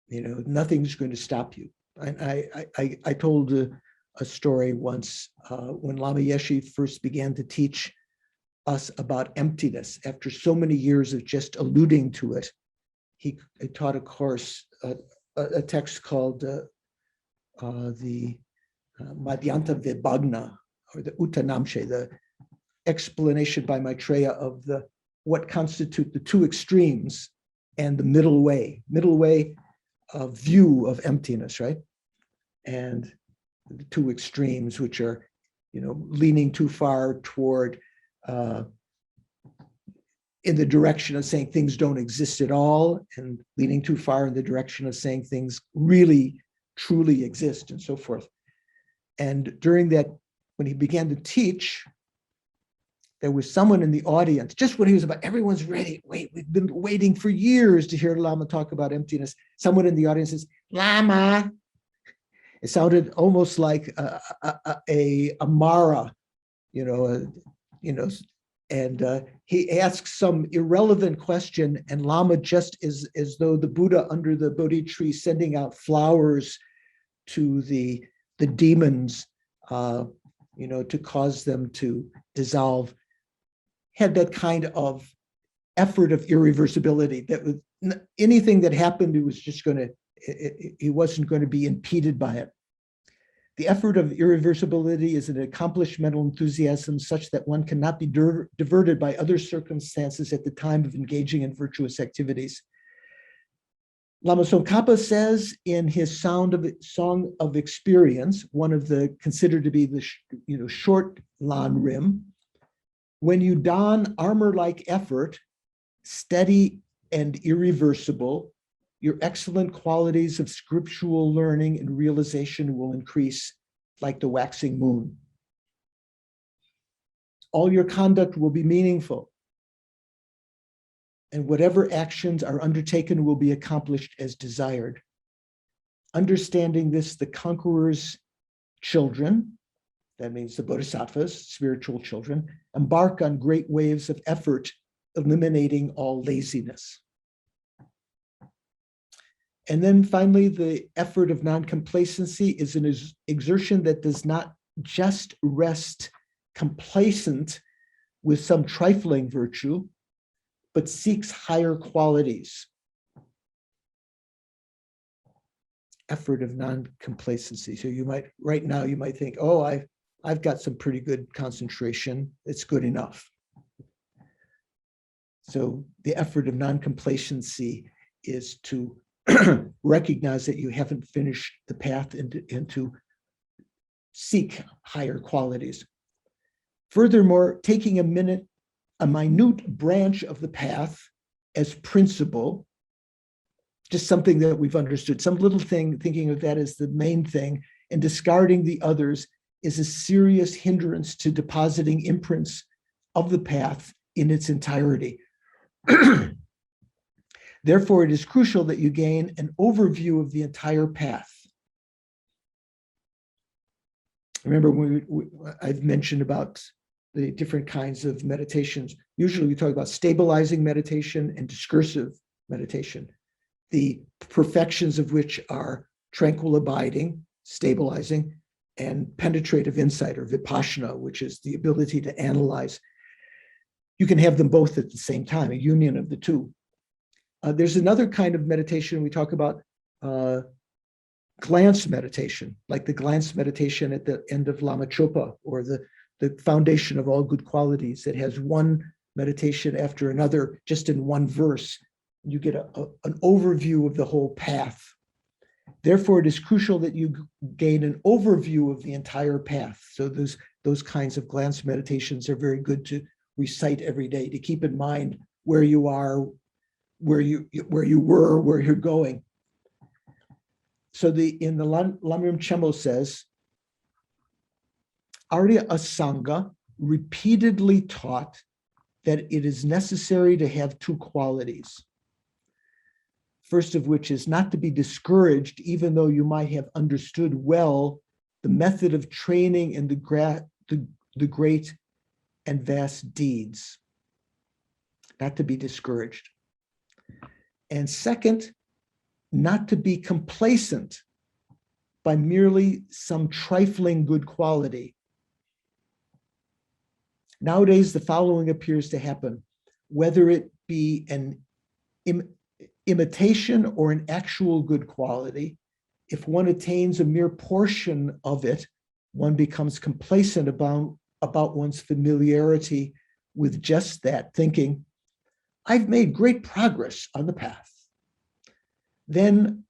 nothing's going to stop you. I told a story once when Lama Yeshe first began to teach us about emptiness after so many years of just alluding to it. He taught a course, a text called the Madhyanta Vibhagna, or the Uttanamshe, the explanation by Maitreya of what constitute the two extremes and the middle way view of emptiness, right? And the two extremes, which are, leaning too far toward in the direction of saying things don't exist at all, and leaning too far in the direction of saying things really, truly exist, and so forth. And during that, when he began to teach, there was someone in the audience, just when he was about, everyone's ready. Wait, we've been waiting for years to hear Lama talk about emptiness. Someone in the audience says, Lama. It sounded almost like a Mara, and he asks some irrelevant question, and Lama, just as though the Buddha under the Bodhi tree sending out flowers to the demons, to cause them to dissolve, had that kind of effort of irreversibility, that with anything that happened, he wasn't going to be impeded by it. The effort of irreversibility is an accomplished mental enthusiasm such that one cannot be diverted by other circumstances at the time of engaging in virtuous activities. Lama Tsongkhapa says in his Song of Experience, one of the considered to be the short Lan Rim, when you don armor-like effort, steady and irreversible, your excellent qualities of scriptural learning and realization will increase like the waxing moon. All your conduct will be meaningful, and whatever actions are undertaken will be accomplished as desired. Understanding this, the conqueror's children, that means the bodhisattvas, spiritual children, embark on great waves of effort, eliminating all laziness. And then finally, the effort of non-complacency is an exertion that does not just rest complacent with some trifling virtue, but seeks higher qualities. Effort of non-complacency. So right now you might think, oh, I've got some pretty good concentration. It's good enough. So the effort of non-complacency is to recognize that you haven't finished the path and to seek higher qualities. Furthermore, taking a minute branch of the path as principle, just something that we've understood, some little thing, thinking of that as the main thing, and discarding the others is a serious hindrance to depositing imprints of the path in its entirety. Therefore, it is crucial that you gain an overview of the entire path. Remember, I've mentioned about the different kinds of meditations. Usually we talk about stabilizing meditation and discursive meditation, the perfections of which are tranquil abiding, stabilizing, and penetrative insight, or vipassana, which is the ability to analyze. You can have them both at the same time, a union of the two. There's another kind of meditation we talk about, glance meditation, like the glance meditation at the end of Lama Chopa, or the foundation of all good qualities, that has one meditation after another, just in one verse. You get an overview of the whole path. Therefore, it is crucial that you gain an overview of the entire path. So those kinds of glance meditations are very good to recite every day, to keep in mind where you are, where you were, where you're going. So in the Lamrim Chenmo says, Arya Asanga repeatedly taught that it is necessary to have two qualities. First of which is not to be discouraged, even though you might have understood well the method of training in the great and vast deeds. Not to be discouraged. And second, not to be complacent by merely some trifling good quality. Nowadays, the following appears to happen, whether it be an imitation or an actual good quality. If one attains a mere portion of it, one becomes complacent about one's familiarity with just that, thinking, I've made great progress on the path. Then,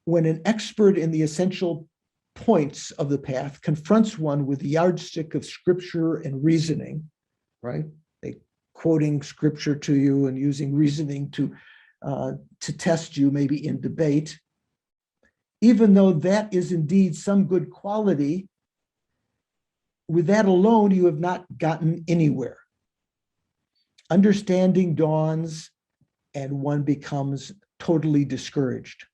when an expert in the essential points of the path confronts one with the yardstick of scripture and reasoning, right? They quoting scripture to you and using reasoning to test you, maybe in debate. Even though that is indeed some good quality, with that alone, you have not gotten anywhere. Understanding dawns and one becomes totally discouraged.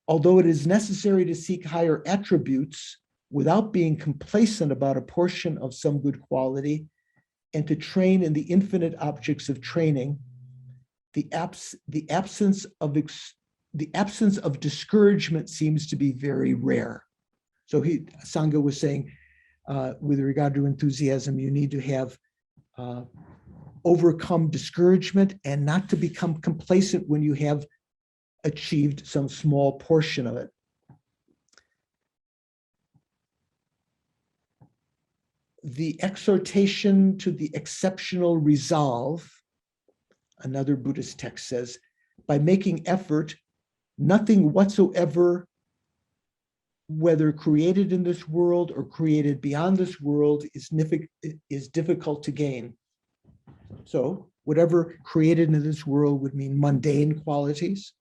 Although it is necessary to seek higher attributes without being complacent about a portion of some good quality and to train in the infinite objects of training, the absence of discouragement seems to be very rare. So Sangha was saying, with regard to enthusiasm, you need to have overcome discouragement and not to become complacent when you have achieved some small portion of it. The exhortation to the exceptional resolve, another Buddhist text says, by making effort, nothing whatsoever, whether created in this world or created beyond this world, is difficult to gain. So whatever created in this world would mean mundane qualities,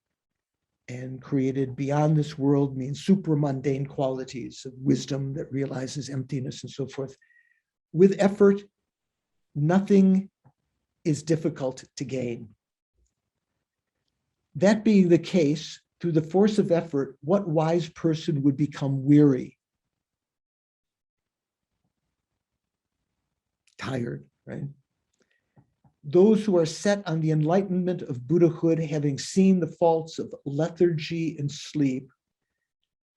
and created beyond this world means supramundane qualities of wisdom that realizes emptiness and so forth. With effort, nothing is difficult to gain. That being the case, through the force of effort, what wise person would become weary? Tired, right? Those who are set on the enlightenment of Buddhahood, having seen the faults of lethargy and sleep,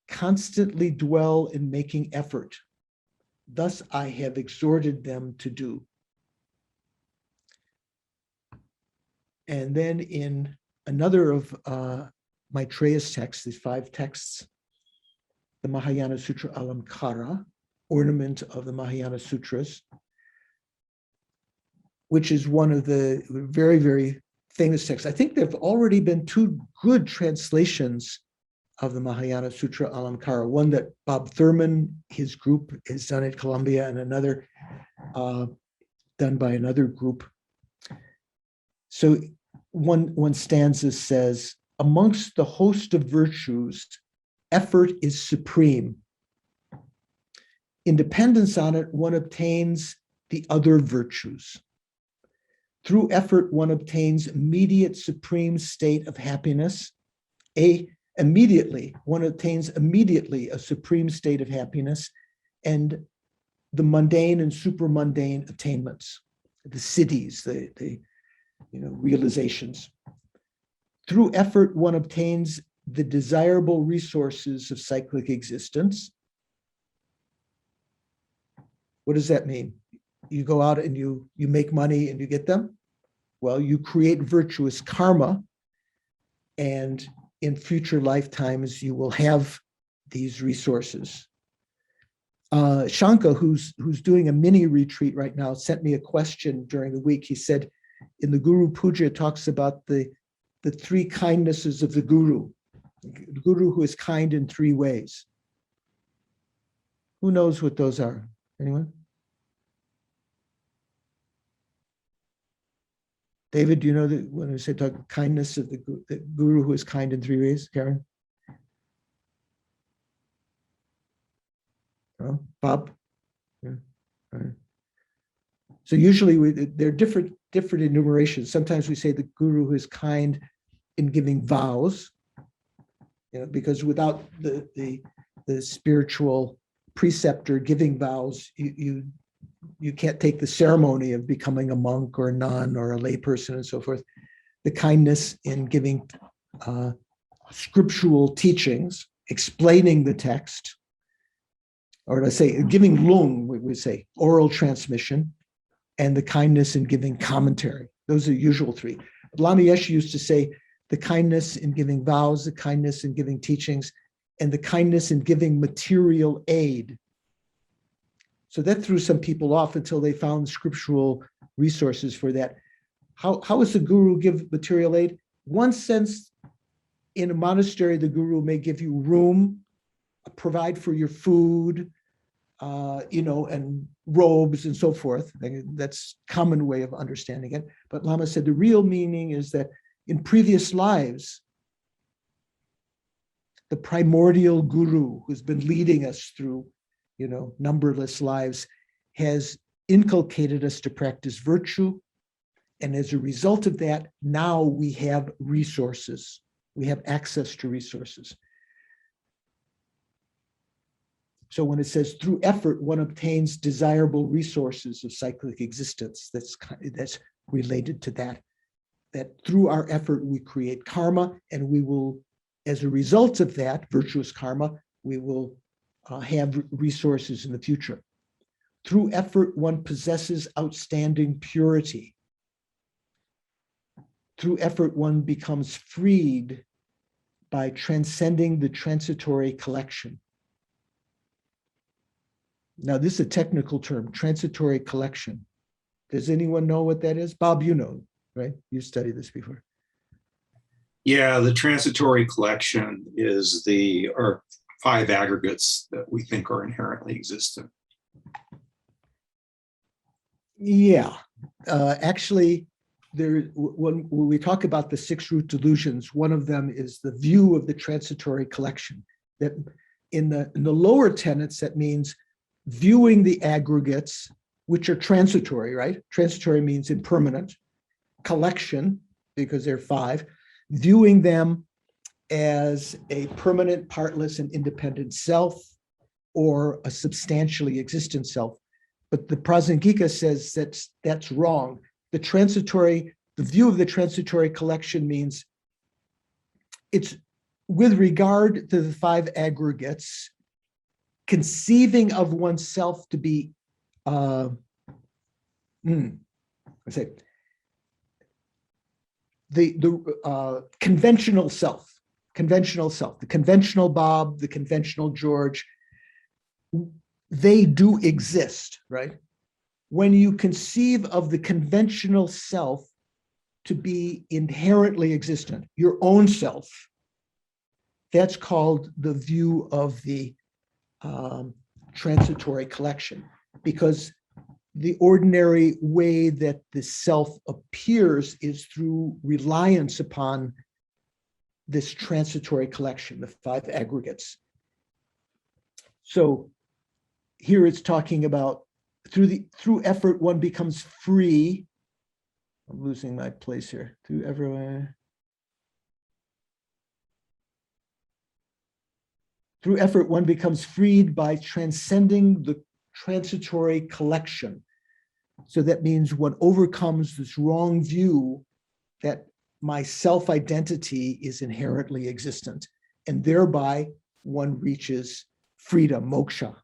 constantly dwell in making effort. Thus I have exhorted them to do. And then in another of Maitreya's texts, these 5 texts, the Mahayana Sutra Alamkara, ornament of the Mahayana Sutras, which is one of the very, very famous texts. I think there have already been 2 good translations of the Mahayana Sutra Alamkara, one that Bob Thurman, his group, has done at Columbia, and another done by another group. So one stanza says, amongst the host of virtues, effort is supreme. In dependence on it, one obtains the other virtues. Through effort, one obtains immediate supreme state of happiness. One obtains immediately a supreme state of happiness, and the mundane and supramundane attainments, the siddhis, the realizations. Through effort, one obtains the desirable resources of cyclic existence. What does that mean? You go out and you make money and you get them? Well, you create virtuous karma, and in future lifetimes, you will have these resources. Shanka, who's doing a mini retreat right now, sent me a question during the week. He said, in the Guru Puja, it talks about the 3 kindnesses of the Guru who is kind in 3 ways. Who knows what those are? Anyone? David, do you know that when we say talk kindness of the Guru who is kind in 3 ways? Karen? Oh, Bob? Yeah. All right. So usually there are different enumerations. Sometimes we say the Guru who is kind in giving vows, because without the spiritual preceptor giving vows, you can't take the ceremony of becoming a monk or a nun or a layperson and so forth. The kindness in giving scriptural teachings, explaining the text, or let's say giving lung, we say oral transmission, and the kindness in giving commentary. Those are the usual three. Lama Yeshe used to say the kindness in giving vows, the kindness in giving teachings, and the kindness in giving material aid. So that threw some people off until they found scriptural resources for that. How does the guru give material aid? One sense, in a monastery, the guru may give you room, provide for your food, and robes and so forth. That's a common way of understanding it. But Lama said the real meaning is that in previous lives, the primordial guru who's been leading us through, numberless lives, has inculcated us to practice virtue. And as a result of that, now we have resources. We have access to resources. So when it says through effort, one obtains desirable resources of cyclic existence, that's related to that through our effort, we create karma, and we will, as a result of that virtuous karma, we will have resources in the future. Through effort, one possesses outstanding purity. Through effort, one becomes freed by transcending the transitory collection. Now, this is a technical term, transitory collection. Does anyone know what that is? Bob, you know, right? You studied this before. Yeah, the transitory collection are 5 aggregates that we think are inherently existent. Yeah, actually, when we talk about the 6 root delusions, one of them is the view of the transitory collection. That in the lower tenets, that means viewing the aggregates, which are transitory, right? Transitory means impermanent. Collection, because they're 5, viewing them as a permanent, partless, and independent self, or a substantially existent self. But the Prasangika says that's wrong. The view of the transitory collection means it's with regard to the 5 aggregates, conceiving of oneself to be the conventional self, the conventional Bob, the conventional George, they do exist, right? When you conceive of the conventional self to be inherently existent, your own self, that's called the view of the transitory collection, because the ordinary way that the self appears is through reliance upon this transitory collection, the 5 aggregates. So here it's talking about through effort, one becomes free. I'm losing my place here. Through effort, one becomes freed by transcending the transitory collection. So that means one overcomes this wrong view that my self-identity is inherently existent, and thereby one reaches freedom, moksha.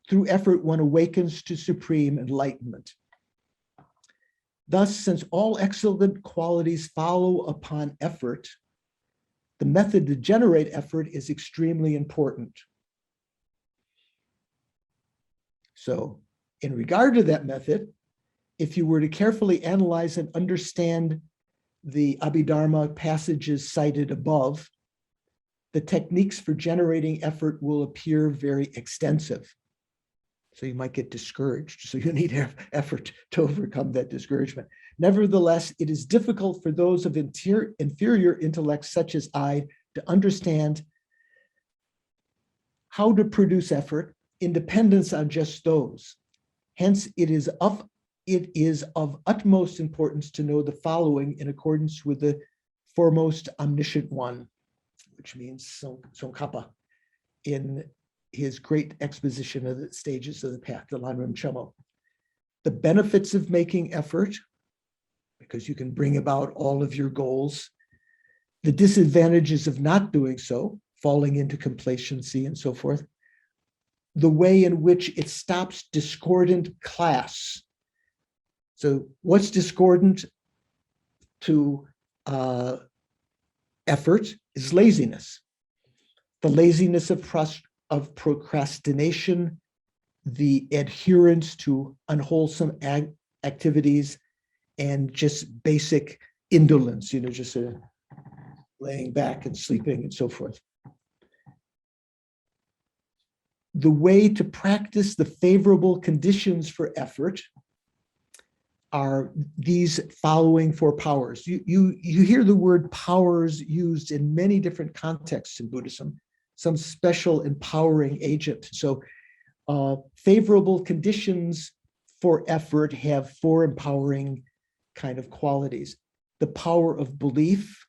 Through effort, one awakens to supreme enlightenment. Thus, since all excellent qualities follow upon effort, the method to generate effort is extremely important. So, in regard to that method, if you were to carefully analyze and understand the Abhidharma passages cited above, the techniques for generating effort will appear very extensive. So you might get discouraged. So you need effort to overcome that discouragement. Nevertheless, it is difficult for those of inferior intellects such as I to understand how to produce effort in dependence on just those. Hence, it is of utmost importance to know the following in accordance with the foremost omniscient one, which means Tsongkhapa, in his great exposition of the stages of the path, the Lanrim Chamo. The benefits of making effort, because you can bring about all of your goals. The disadvantages of not doing so, falling into complacency and so forth. the way in which it stops discordant class. So what's discordant to effort is laziness. The laziness of procrastination, the adherence to unwholesome activities, and just basic indolence, just laying back and sleeping and so forth. The way to practice the favorable conditions for effort are these following four powers. You hear the word powers used in many different contexts in Buddhism, some special empowering agent. So favorable conditions for effort have four empowering kind of qualities: the power of belief,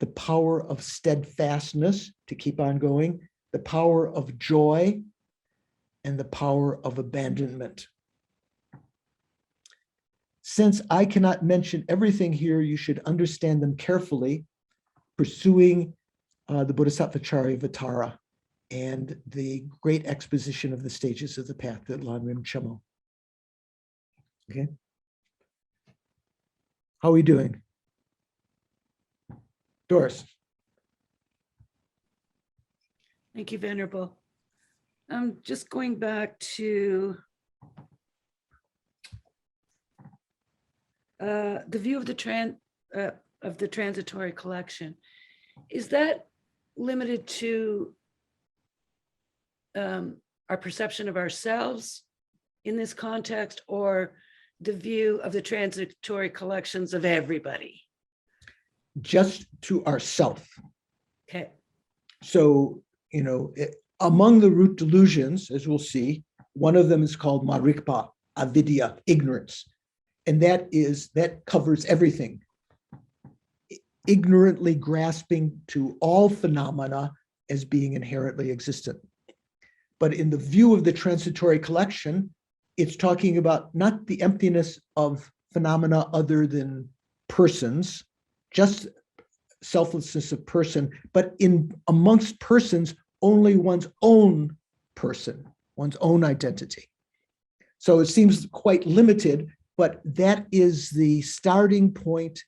the power of steadfastness to keep on going, the power of joy, and the power of abandonment. Since I cannot mention everything here, you should understand them carefully, pursuing the Bodhisattva Vitara and the great exposition of the stages of the path that Lanrim Chemo. Okay. How are we doing? Doris. Thank you, Venerable. I'm just going back to the view of the transitory collection. Is that limited to our perception of ourselves in this context, or the view of the transitory collections of everybody? Just to ourself. Okay. So, among the root delusions, as we'll see, one of them is called marikpa, avidya, ignorance. And that covers everything. Ignorantly grasping to all phenomena as being inherently existent. But in the view of the transitory collection, it's talking about not the emptiness of phenomena other than persons, just selflessness of person, but in amongst persons, only one's own person, one's own identity. So it seems quite limited, but that is the starting point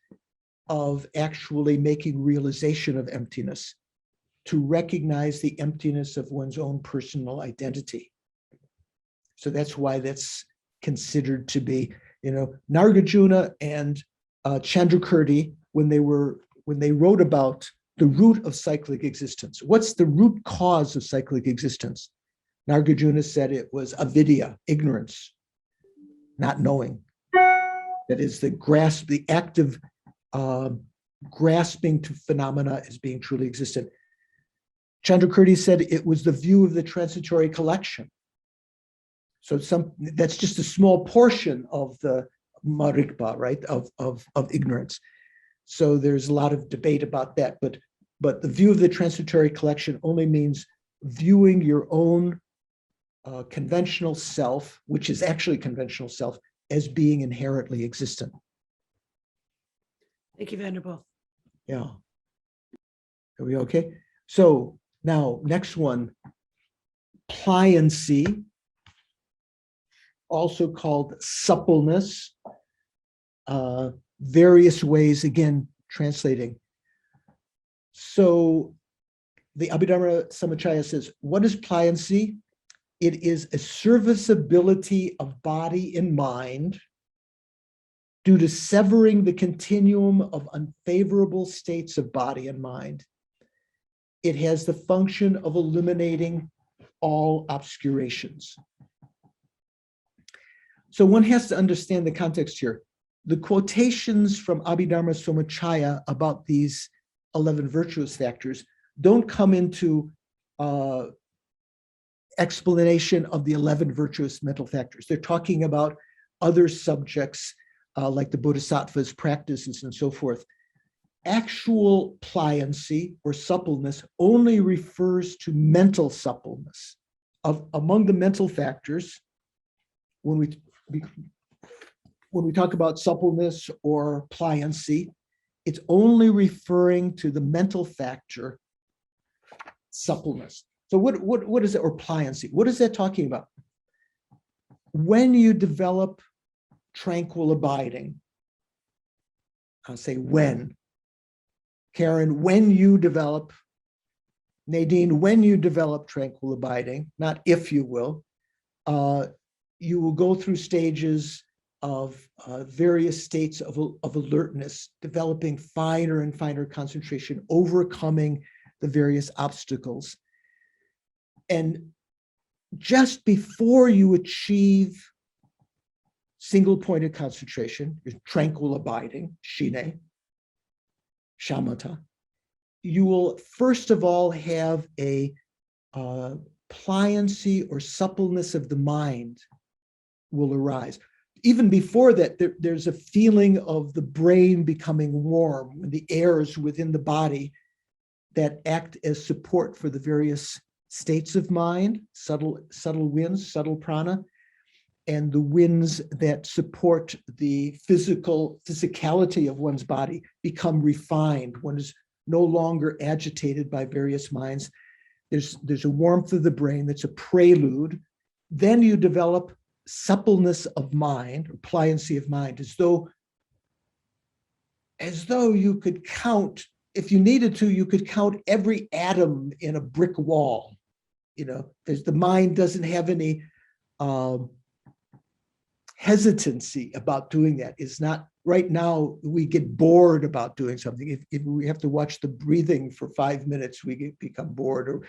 of actually making realization of emptiness, to recognize the emptiness of one's own personal identity. So that's why that's considered to be, Nagarjuna and Chandrakirti, when they wrote about the root of cyclic existence. What's the root cause of cyclic existence? Nagarjuna said it was avidya, ignorance, not knowing. That is the active grasping to phenomena as being truly existent. Chandrakirti said it was the view of the transitory collection. So that's just a small portion of the marikpa, right, of ignorance. So there's a lot of debate about that, but the view of the transitory collection only means viewing your own conventional self, which is actually conventional self, as being inherently existent. Thank you, Venerable. Yeah. Are we okay? So now, next one, pliancy, also called suppleness, various ways, again, translating. So the Abhidharma Samachaya says, what is pliancy? It is a serviceability of body and mind due to severing the continuum of unfavorable states of body and mind. It has the function of eliminating all obscurations. So one has to understand the context here. The quotations from Abhidharma Samachaya about these 11 virtuous factors don't come into explanation of the 11 virtuous mental factors. They're talking about other subjects like the Bodhisattva's practices and so forth. Actual pliancy or suppleness only refers to mental suppleness. Among the mental factors, when we talk about suppleness or pliancy, it's only referring to the mental factor suppleness. So what is it, or pliancy? What is that talking about? When you develop tranquil abiding, I'll say when. Karen, when you develop, Nadine, when you develop tranquil abiding, not if you will go through stages of various states of alertness, developing finer and finer concentration, overcoming the various obstacles. And just before you achieve single pointed concentration, your tranquil abiding, shine, shamatha, you will first of all have a pliancy or suppleness of the mind will arise. Even before that, there's a feeling of the brain becoming warm when the airs within the body that act as support for the various states of mind, subtle winds, subtle prana, and the winds that support the physicality of one's body become refined. One is no longer agitated by various minds. There's a warmth of the brain that's a prelude. Then you develop suppleness of mind, or pliancy of mind, as though you could count, if you needed to, you could count every atom in a brick wall. There's the mind doesn't have any hesitancy about doing that. It's not right now. We get bored about doing something. If we have to watch the breathing for 5 minutes, we become bored, or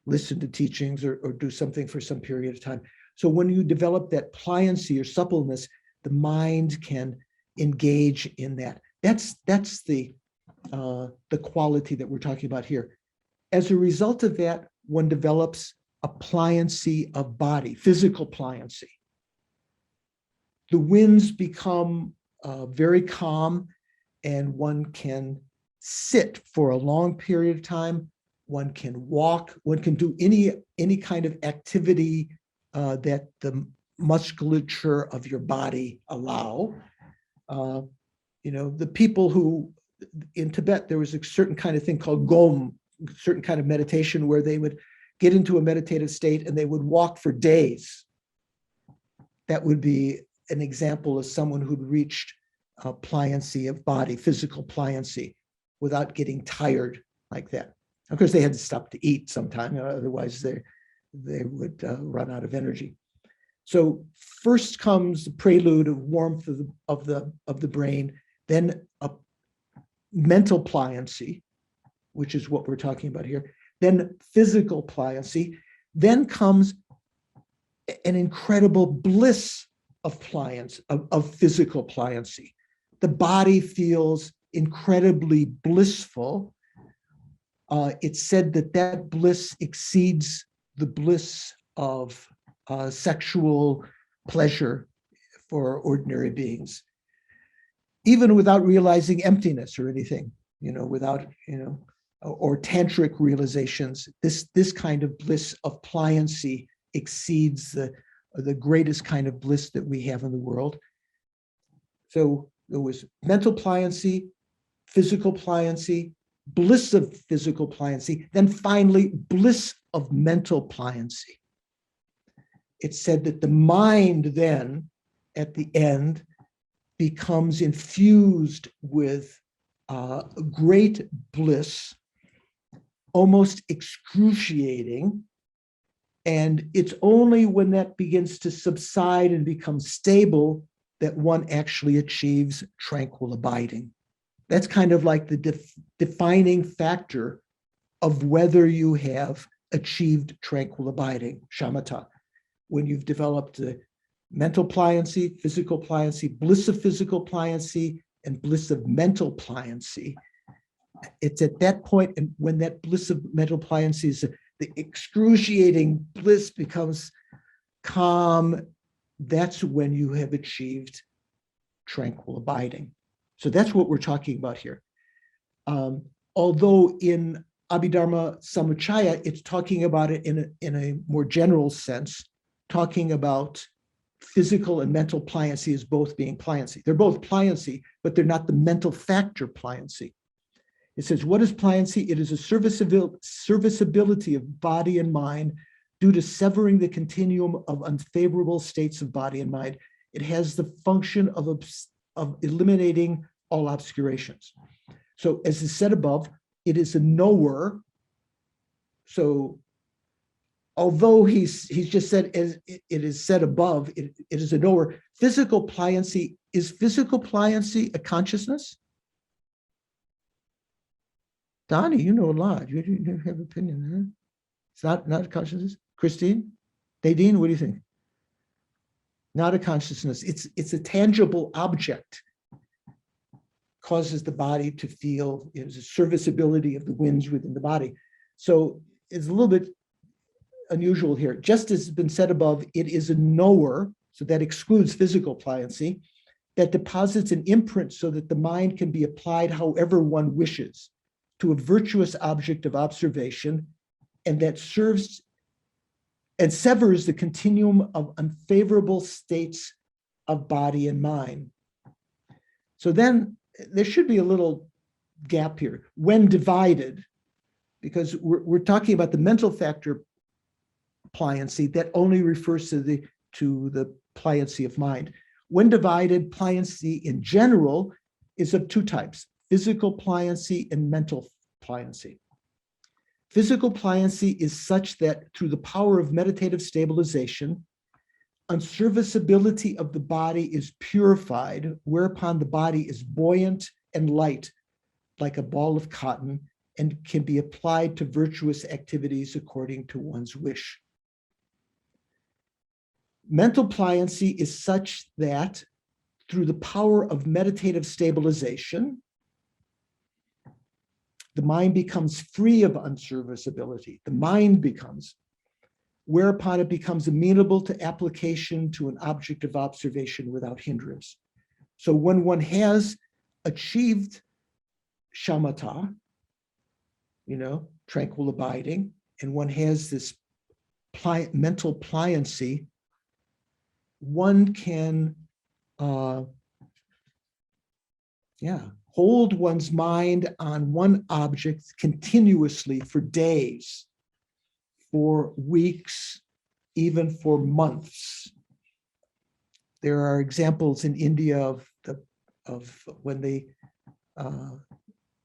listen to teachings, or do something for some period of time. So when you develop that pliancy or suppleness, the mind can engage in that. That's the quality that we're talking about here. As a result of that, one develops a pliancy of body, physical pliancy. The winds become very calm, and one can sit for a long period of time. One can walk. One can do any kind of activity that the musculature of your body allow. The people who, in Tibet, there was a certain kind of thing called gom, certain kind of meditation where they would get into a meditative state and they would walk for days. That would be an example of someone who'd reached pliancy of body, physical pliancy, without getting tired like that. Of course, they had to stop to eat sometime, otherwise they would run out of energy. So first comes the prelude of warmth of the brain, then a mental pliancy, which is what we're talking about here, then physical pliancy, then comes an incredible bliss of pliancy, of physical pliancy. The body feels incredibly blissful. It's said that bliss exceeds the bliss of sexual pleasure for ordinary beings, even without realizing emptiness or anything, without, or tantric realizations. This kind of bliss of pliancy exceeds the greatest kind of bliss that we have in the world. So there was mental pliancy, physical pliancy, bliss of physical pliancy, then finally bliss of mental pliancy. It's said that the mind then, at the end, becomes infused with great bliss, almost excruciating. And it's only when that begins to subside and become stable that one actually achieves tranquil abiding. That's kind of like the defining factor of whether you have achieved tranquil abiding, shamatha. When you've developed the mental pliancy, physical pliancy, bliss of physical pliancy, and bliss of mental pliancy, it's at that point, and when that bliss of mental pliancy is the excruciating bliss becomes calm, that's when you have achieved tranquil abiding. So that's what we're talking about here. Although in Abhidharma Samuccaya, it's talking about it in a more general sense, talking about physical and mental pliancy as both being pliancy. They're both pliancy, but they're not the mental factor pliancy. It says, what is pliancy? It is a serviceability of body and mind due to severing the continuum of unfavorable states of body and mind. It has the function of eliminating all obscurations. So as is said above, it is a knower. So although he's just said, as it is said above, it is a knower. Physical pliancy, is physical pliancy a consciousness? Donnie, you know a lot. You have an opinion, huh? It's not a consciousness. Christine? Nadine, what do you think? Not a consciousness. It's a tangible object. Causes the body to feel, there's a serviceability of the winds within the body. So it's a little bit unusual here. Just as has been said above, it is a knower, so that excludes physical pliancy, that deposits an imprint so that the mind can be applied however one wishes to a virtuous object of observation, and that serves and severs the continuum of unfavorable states of body and mind. So then there should be a little gap here. When divided, because we're talking about the mental factor pliancy that only refers to the pliancy of mind. When divided, pliancy in general is of two types: physical pliancy and mental pliancy. Physical pliancy is such that through the power of meditative stabilization, unserviceability of the body is purified, whereupon the body is buoyant and light, like a ball of cotton, and can be applied to virtuous activities according to one's wish. Mental pliancy is such that through the power of meditative stabilization, the mind becomes free of unserviceability. The mind becomes, whereupon it becomes amenable to application to an object of observation without hindrance. So when one has achieved shamatha, tranquil abiding, and one has this mental pliancy, one can hold one's mind on one object continuously for days, for weeks, even for months. There are examples in India of when they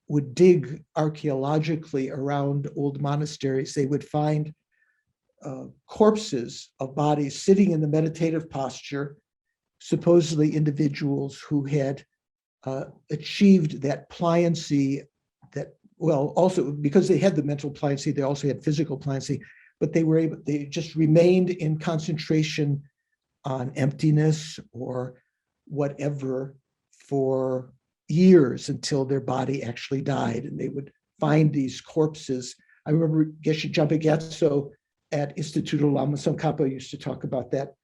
would dig archaeologically around old monasteries, they would find corpses of bodies sitting in the meditative posture, supposedly individuals who had achieved that pliancy, also because they had the mental pliancy, they also had physical pliancy, but they just remained in concentration on emptiness or whatever for years until their body actually died. And they would find these corpses. I remember Geshe Jumpe Gyatso at Instituto Lama Tsongkhapa used to talk about that,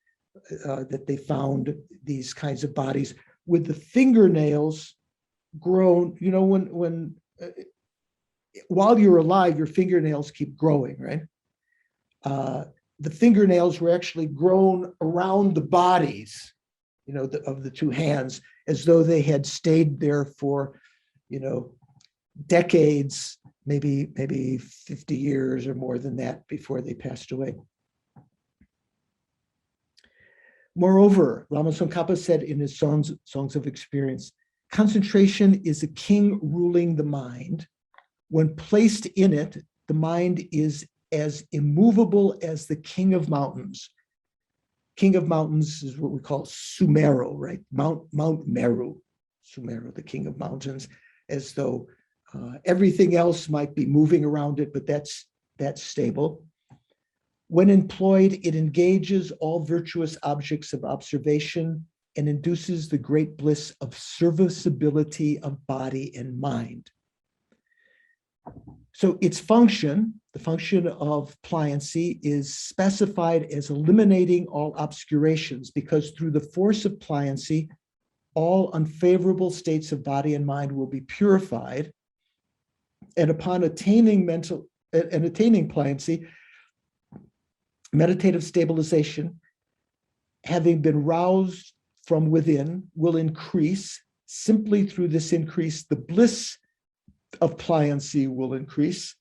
that they found these kinds of bodies with the fingernails grown. When while you're alive, your fingernails keep growing, right? The fingernails were actually grown around the bodies, of the two hands, as though they had stayed there for, decades, maybe 50 years or more than that before they passed away. Moreover, Lama Tsongkhapa said in his Songs of Experience, concentration is a king ruling the mind. When placed in it, the mind is as immovable as the king of mountains. King of mountains is what we call Sumeru, right? Mount Meru, Sumeru, the king of mountains, as though everything else might be moving around it, but that's stable. When employed, it engages all virtuous objects of observation and induces the great bliss of serviceability of body and mind. So its function, the function of pliancy, is specified as eliminating all obscurations, because through the force of pliancy, all unfavorable states of body and mind will be purified. And upon attaining pliancy, meditative stabilization, having been roused from within, will increase. Simply through this increase, the bliss of pliancy will increase.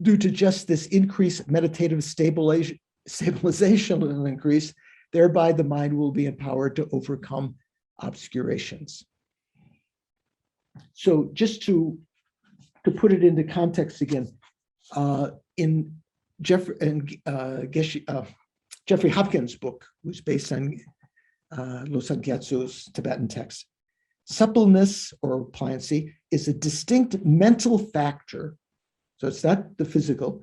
Due to just this increased meditative stabilization will increase, thereby the mind will be empowered to overcome obscurations. So just to put it into context again, in Jeffrey Hopkins' book, which is based on Losang Gyatso's Tibetan text, suppleness or pliancy is a distinct mental factor, so it's not the physical,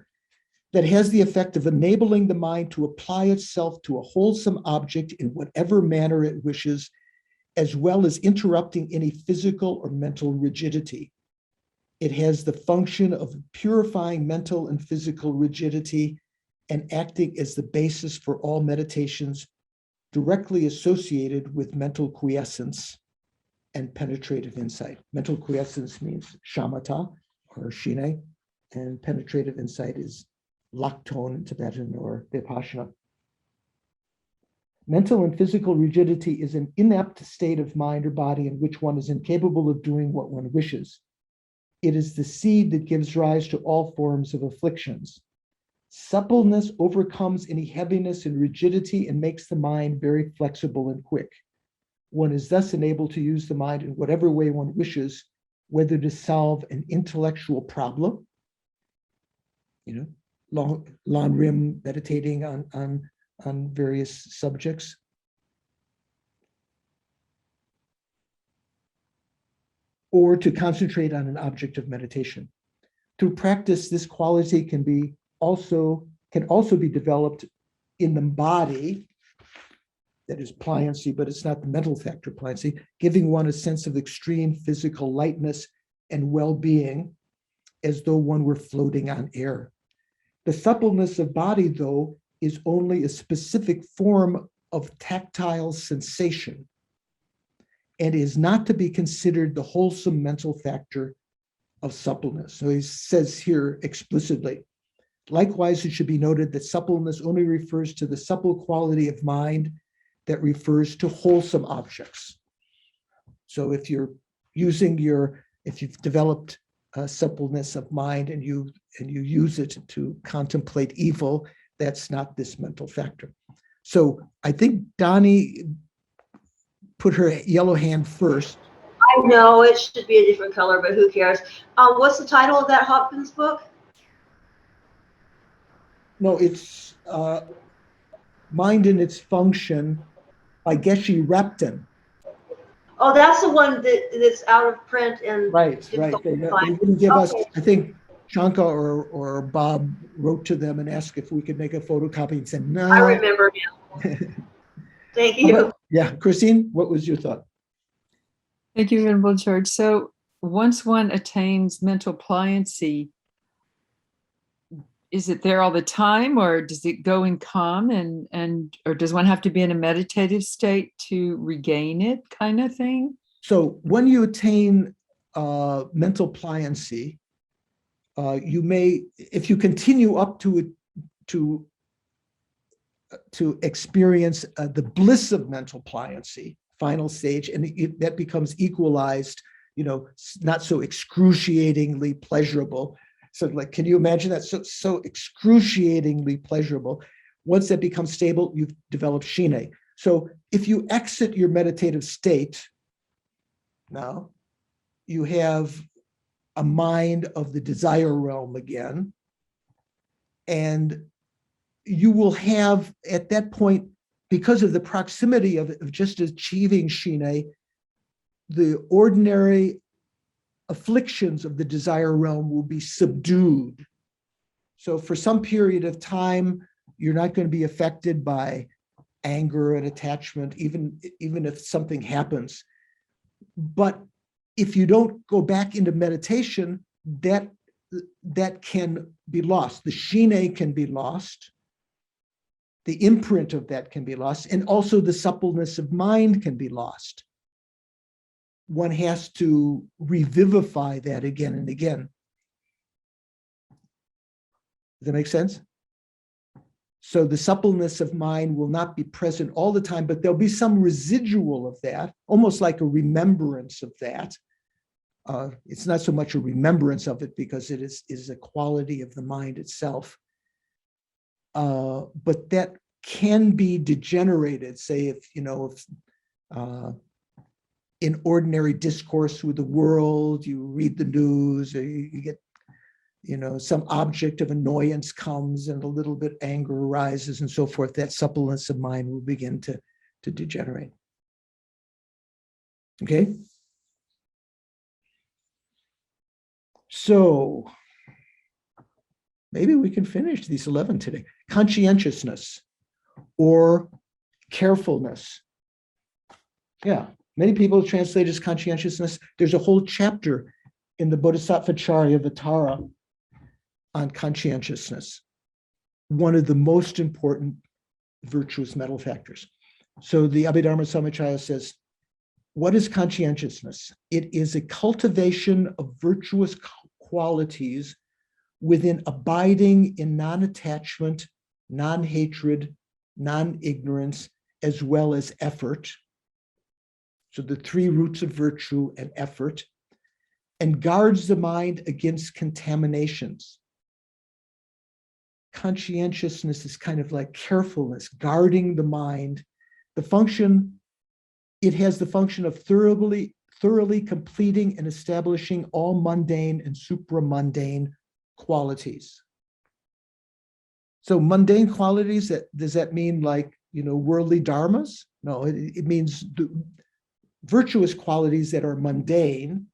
that has the effect of enabling the mind to apply itself to a wholesome object in whatever manner it wishes, as well as interrupting any physical or mental rigidity. It has the function of purifying mental and physical rigidity and acting as the basis for all meditations directly associated with mental quiescence and penetrative insight. Mental quiescence means shamatha or shine, and penetrative insight is lakton in Tibetan or vipassana. Mental and physical rigidity is an inept state of mind or body in which one is incapable of doing what one wishes. It is the seed that gives rise to all forms of afflictions. Suppleness overcomes any heaviness and rigidity and makes the mind very flexible and quick. One is thus enabled to use the mind in whatever way one wishes, whether to solve an intellectual problem, long rim meditating on various subjects, or to concentrate on an object of meditation. Through practice, this quality can also be developed in the body, that is pliancy, but it's not the mental factor pliancy, giving one a sense of extreme physical lightness and well-being as though one were floating on air. The suppleness of body, though, is only a specific form of tactile sensation and is not to be considered the wholesome mental factor of suppleness. So he says here explicitly, likewise, it should be noted that suppleness only refers to the supple quality of mind that refers to wholesome objects. So if you've developed suppleness of mind and you use it to contemplate evil, that's not this mental factor. So I think Donnie put her yellow hand first. I know it should be a different color, but who cares? What's the title of that Hopkins book? No, it's Mind and Its Function by Geshe Repton. Oh, that's the one that's out of print and Right. They didn't give us, I think Shanka or Bob wrote to them and asked if we could make a photocopy and said, no. I remember now. Thank you. Yeah, Christine, what was your thought? Thank you, Venerable George. So once one attains mental pliancy, is it there all the time, or does it go in calm, or does one have to be in a meditative state to regain it, kind of thing? So when you attain mental pliancy, you may, if you continue up to it, to experience the bliss of mental pliancy, final stage, and that becomes equalized, not so excruciatingly pleasurable. So like, can you imagine that? So excruciatingly pleasurable. Once that becomes stable, you've developed shine. So if you exit your meditative state, now you have a mind of the desire realm again, and you will have at that point, because of the proximity of just achieving shine, the ordinary afflictions of the desire realm will be subdued. So for some period of time, you're not going to be affected by anger and attachment, even if something happens. But if you don't go back into meditation, that can be lost. The shine can be lost. The imprint of that can be lost, and also the suppleness of mind can be lost. One has to revivify that again and again. Does that make sense? So the suppleness of mind will not be present all the time, but there'll be some residual of that, almost like a remembrance of that, It's not so much a remembrance of it because it is a quality of the mind itself. But that can be degenerated. Say if in ordinary discourse with the world, you read the news, or you get some object of annoyance comes and a little bit anger arises and so forth, that suppleness of mind will begin to degenerate. Okay? So maybe we can finish these 11 today. Conscientiousness or carefulness. Yeah, many people translate as conscientiousness. There's a whole chapter in the Bodhisattva Charyavatara on conscientiousness, one of the most important virtuous mental factors. So the Abhidharma Samachaya says, what is conscientiousness? It is a cultivation of virtuous qualities within abiding in non-attachment, non-hatred, non-ignorance, as well as effort. So the three roots of virtue and effort, and guards the mind against contaminations. Conscientiousness is kind of like carefulness, guarding the mind. It has the function of thoroughly completing and establishing all mundane and supramundane qualities. So mundane qualities, does that mean like, worldly dharmas? No, it means the virtuous qualities that are mundane.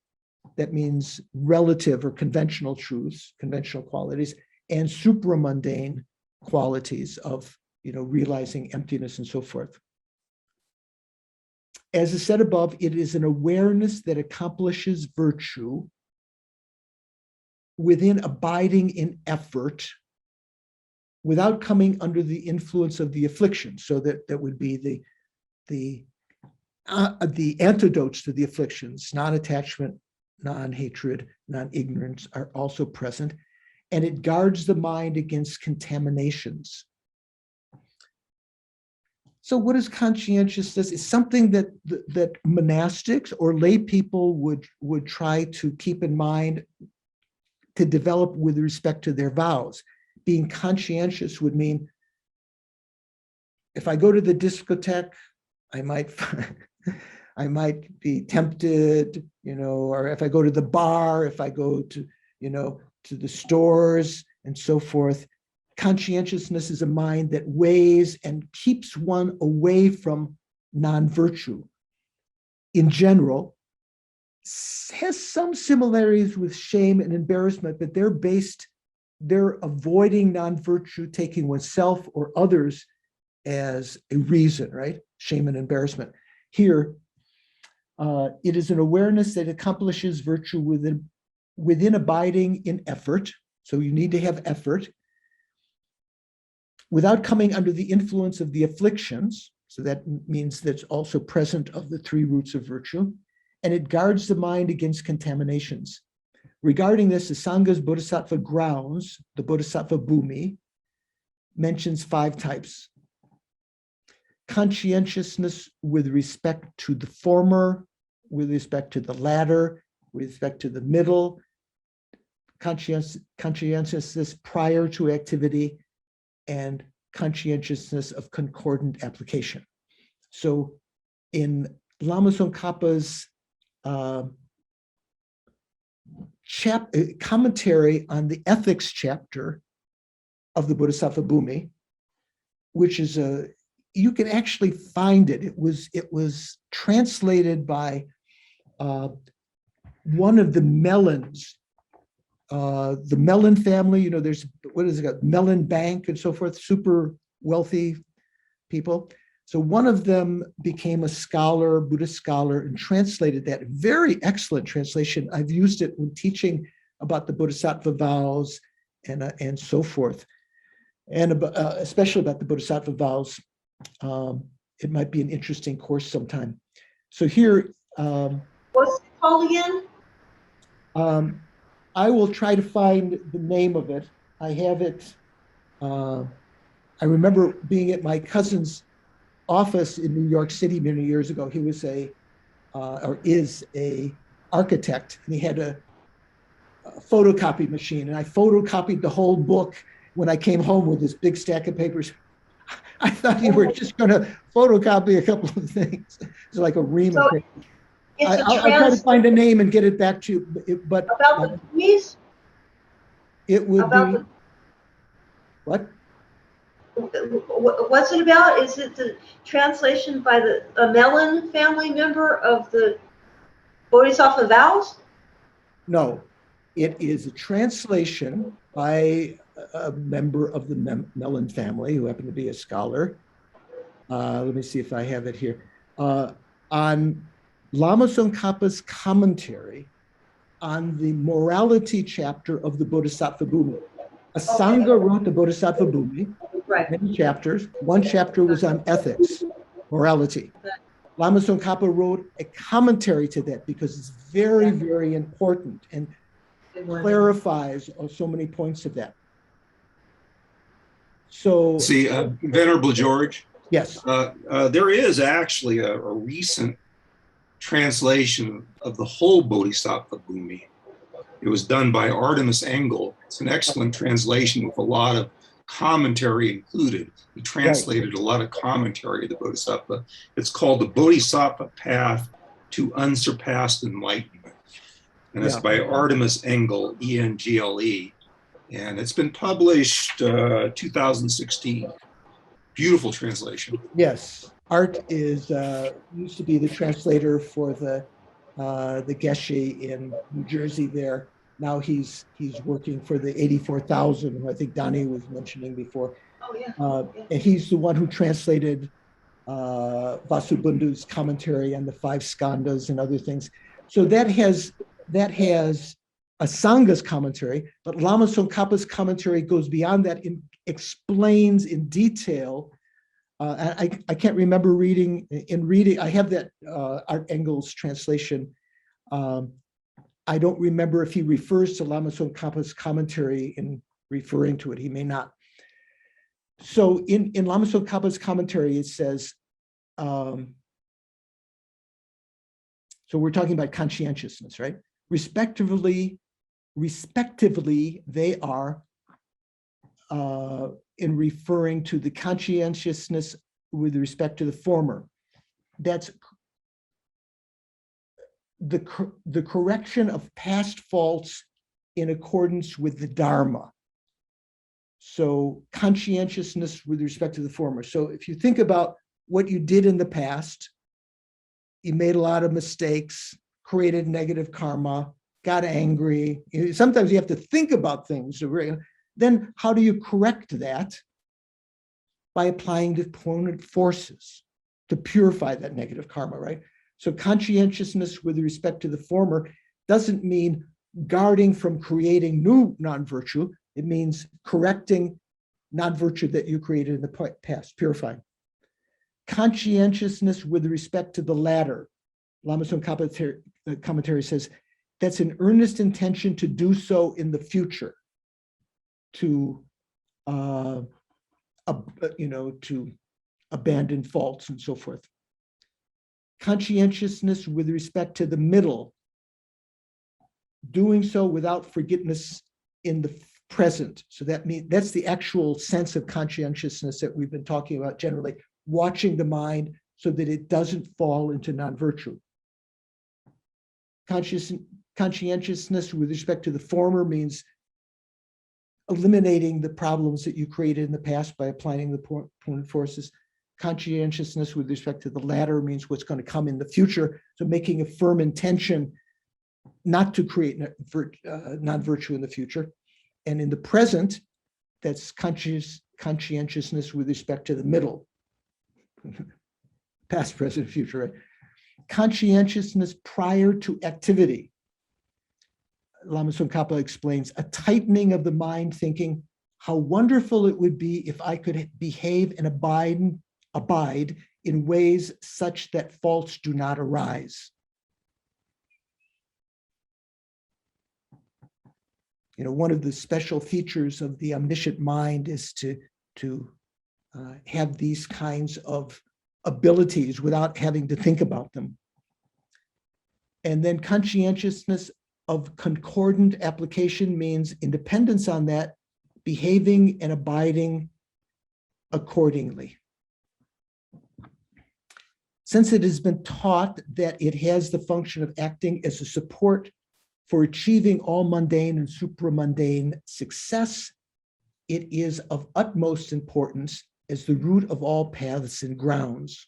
That means relative or conventional truths, conventional qualities, and supramundane qualities of, realizing emptiness and so forth. As I said above, it is an awareness that accomplishes virtue within abiding in effort without coming under the influence of the affliction. So that would be the antidotes to the afflictions, non-attachment, non-hatred, non-ignorance are also present. And it guards the mind against contaminations. So what is conscientiousness? It's something that monastics or lay people would try to keep in mind to develop with respect to their vows. Being conscientious would mean if I go to the discotheque, I might be tempted, or if I go to the bar, if I go to the stores and so forth. Conscientiousness is a mind that weighs and keeps one away from non-virtue. In general, has some similarities with shame and embarrassment, but they're avoiding non-virtue, taking oneself or others as a reason, right? Shame and embarrassment. Here, it is an awareness that accomplishes virtue within abiding in effort. So you need to have effort without coming under the influence of the afflictions. So that means that's also present of the three roots of virtue. And it guards the mind against contaminations. Regarding this, the Sangha's Bodhisattva grounds, the Bodhisattva Bhumi, mentions 5 types. Conscientiousness with respect to the former, with respect to the latter, with respect to the middle, conscientiousness prior to activity, and conscientiousness of concordant application. So in Lama Tsongkhapa's commentary on the ethics chapter of the Bodhisattva Bhumi, which is you can actually find it. It was translated by one of the Mellons, the Mellon family. There's Mellon Bank and so forth, super wealthy people. So one of them became a scholar, Buddhist scholar, and translated that. Very excellent translation. I've used it when teaching about the Bodhisattva vows and so forth, and especially about the Bodhisattva vows. It might be an interesting course sometime. So here, What's it called again? I will try to find the name of it. I have it. I remember being at my cousin's office in New York City many years ago. He was is a architect, and he had a photocopy machine, and I photocopied the whole book when I came home with this big stack of papers. I thought you were just going to photocopy a couple of things. It's like a ream of So papers. it's a I'll try to find a name and get it back to you, but about the trees, it would about be, the, what? what's it about? Is it the translation by a Mellon family member of the Bodhisattva vows? No, it is a translation by a member of the Mellon family who happened to be a scholar. Let me see if I have it here. On Lama Tsongkhapa's commentary on the morality chapter of the Bodhisattva Bhumi. Asanga wrote the Bodhisattva Bhumi, Right. many chapters. One chapter was on ethics, morality. Lama Tsongkhapa wrote a commentary to that because it's very, very important and clarifies so many points of that. So, See, Venerable George, yes, there is actually a recent translation of the whole Bodhisattva Bhumi. It was done by Artemis Engel. It's an excellent translation with a lot of commentary included. He translated a lot of commentary of the Bodhisattva. It's called The Bodhisattva Path to Unsurpassed Enlightenment. And it's by Artemis Engel, E-N-G-L-E. And it's been published 2016. Beautiful translation. yes. Art is used to be the translator for the Geshe in New Jersey there. Now he's working for the 84,000, who I think Donnie was mentioning before. Oh, yeah. And he's the one who translated Vasubandhu's commentary on the 5 skandhas and other things. So that has Asanga's commentary, but Lama Tsongkhapa's commentary goes beyond that and explains in detail. I can't remember reading. I have that Art Engel's translation. I don't remember if he refers to Lama Tsongkhapa's commentary in referring to it. He may not. So in Lama Tsongkhapa's commentary, it says, so we're talking about conscientiousness, right? Respectively, they are in referring to the conscientiousness with respect to the former. That's the correction of past faults in accordance with the Dharma. So conscientiousness with respect to the former. So if you think about what you did in the past, you made a lot of mistakes, created negative karma, got angry. Sometimes you have to think about things. Then how do you correct that? By applying the opponent forces to purify that negative karma, right? So conscientiousness with respect to the former doesn't mean guarding from creating new non-virtue. It means correcting non-virtue that you created in the past, purifying. Conscientiousness with respect to the latter, Lama Tsongkhapa commentary says, that's an earnest intention to do so in the future, to to abandon faults and so forth. Conscientiousness with respect to the middle, doing so without forgiveness in the present. So that means that's the actual sense of conscientiousness that we've been talking about generally, watching the mind so that it doesn't fall into non-virtue. Conscientiousness with respect to the former means eliminating the problems that you created in the past by applying the opponent forces. Conscientiousness with respect to the latter means what's going to come in the future. So making a firm intention not to create non-virtue in the future. And in the present, that's conscientiousness with respect to the middle. Past, present, future, right? Conscientiousness prior to activity. Lama Tsongkhapa explains a tightening of the mind, thinking how wonderful it would be if I could behave and abide in ways such that faults do not arise. One of the special features of the omniscient mind is to have these kinds of abilities without having to think about them. And then conscientiousness of concordant application means independence on that, behaving and abiding accordingly. Since it has been taught that it has the function of acting as a support for achieving all mundane and supramundane success, it is of utmost importance as the root of all paths and grounds.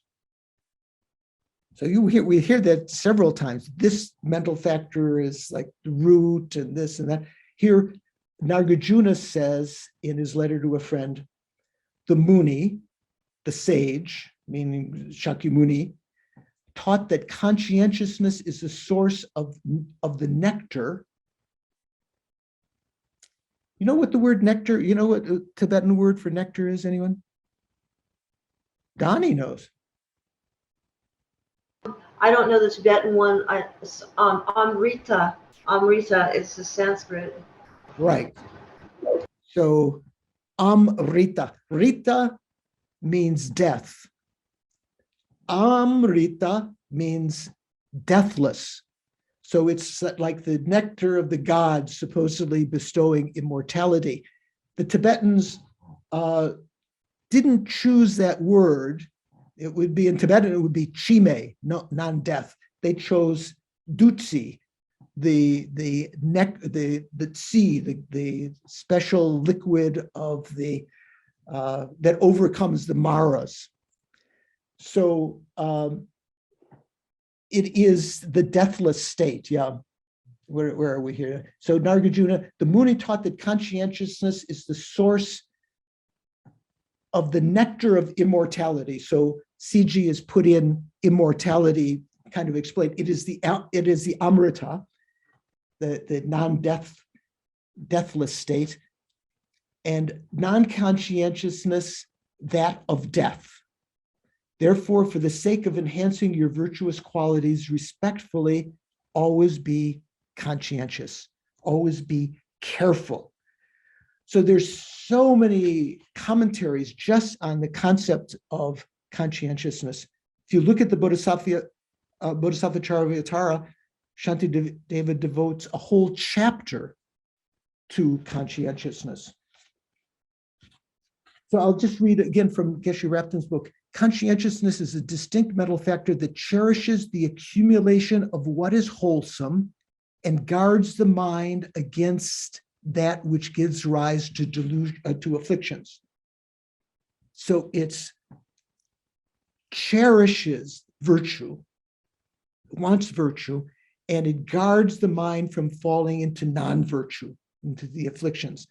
So we hear that several times. This mental factor is like the root and this and that. Here, Nagarjuna says in his letter to a friend, the Muni, the sage, meaning Shakyamuni, taught that conscientiousness is the source of the nectar. You know what the word nectar, you know what the Tibetan word for nectar is, anyone? Donnie knows. I don't know the Tibetan one. Amrita. Amrita, it's the Sanskrit. Right. So Amrita. Rita means death. Amrita means deathless. So it's like the nectar of the gods, supposedly bestowing immortality. The Tibetans didn't choose that word. It would be in Tibetan, it would be chime, non-death. They chose dutsi, the special liquid of the that overcomes the maras. So it is the deathless state. Yeah. Where are we here? So Nagarjuna, the Muni taught that conscientiousness is the source of the nectar of immortality. So CG is put in immortality, kind of explained. It is the Amrita, the deathless state, and non-conscientiousness, that of death. Therefore, for the sake of enhancing your virtuous qualities, respectfully, always be conscientious, always be careful. So there's so many commentaries just on the concept of conscientiousness. If you look at the Bodhisattva Charyavatara, Shantideva devotes a whole chapter to conscientiousness. So I'll just read again from Geshe Rapton's book. Conscientiousness is a distinct mental factor that cherishes the accumulation of what is wholesome and guards the mind against that which gives rise to to afflictions. So it cherishes virtue, wants virtue, and it guards the mind from falling into non-virtue, into the afflictions.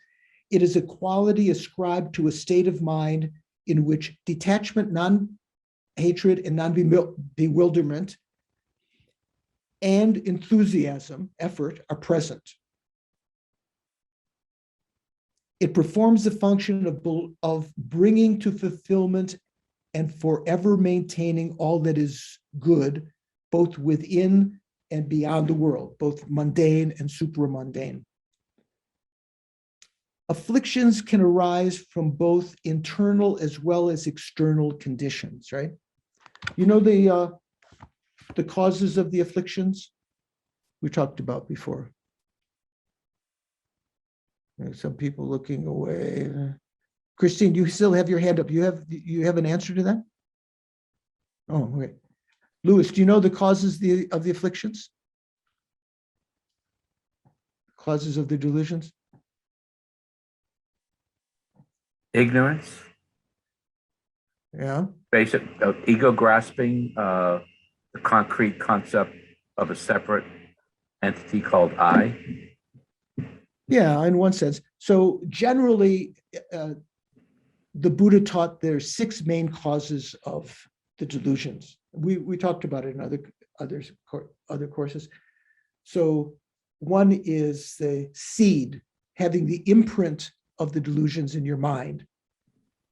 It is a quality ascribed to a state of mind in which detachment, non-hatred, and non-bewilderment and enthusiasm, effort, are present. It performs the function of bringing to fulfillment and forever maintaining all that is good, both within and beyond the world, both mundane and supramundane. Afflictions can arise from both internal as well as external conditions, right? You know the causes of the afflictions we talked about before. Some people looking away. Christine, you still have your hand up. You have an answer to that? Oh, okay. Louis, do you know the causes of the afflictions? Causes of the delusions? Ignorance, Yeah. basic ego grasping, the concrete concept of a separate entity called I. Yeah, in one sense. So generally, the Buddha taught there's 6 main causes of the delusions. We talked about it in other courses. So one is the seed, having the imprint of the delusions in your mind.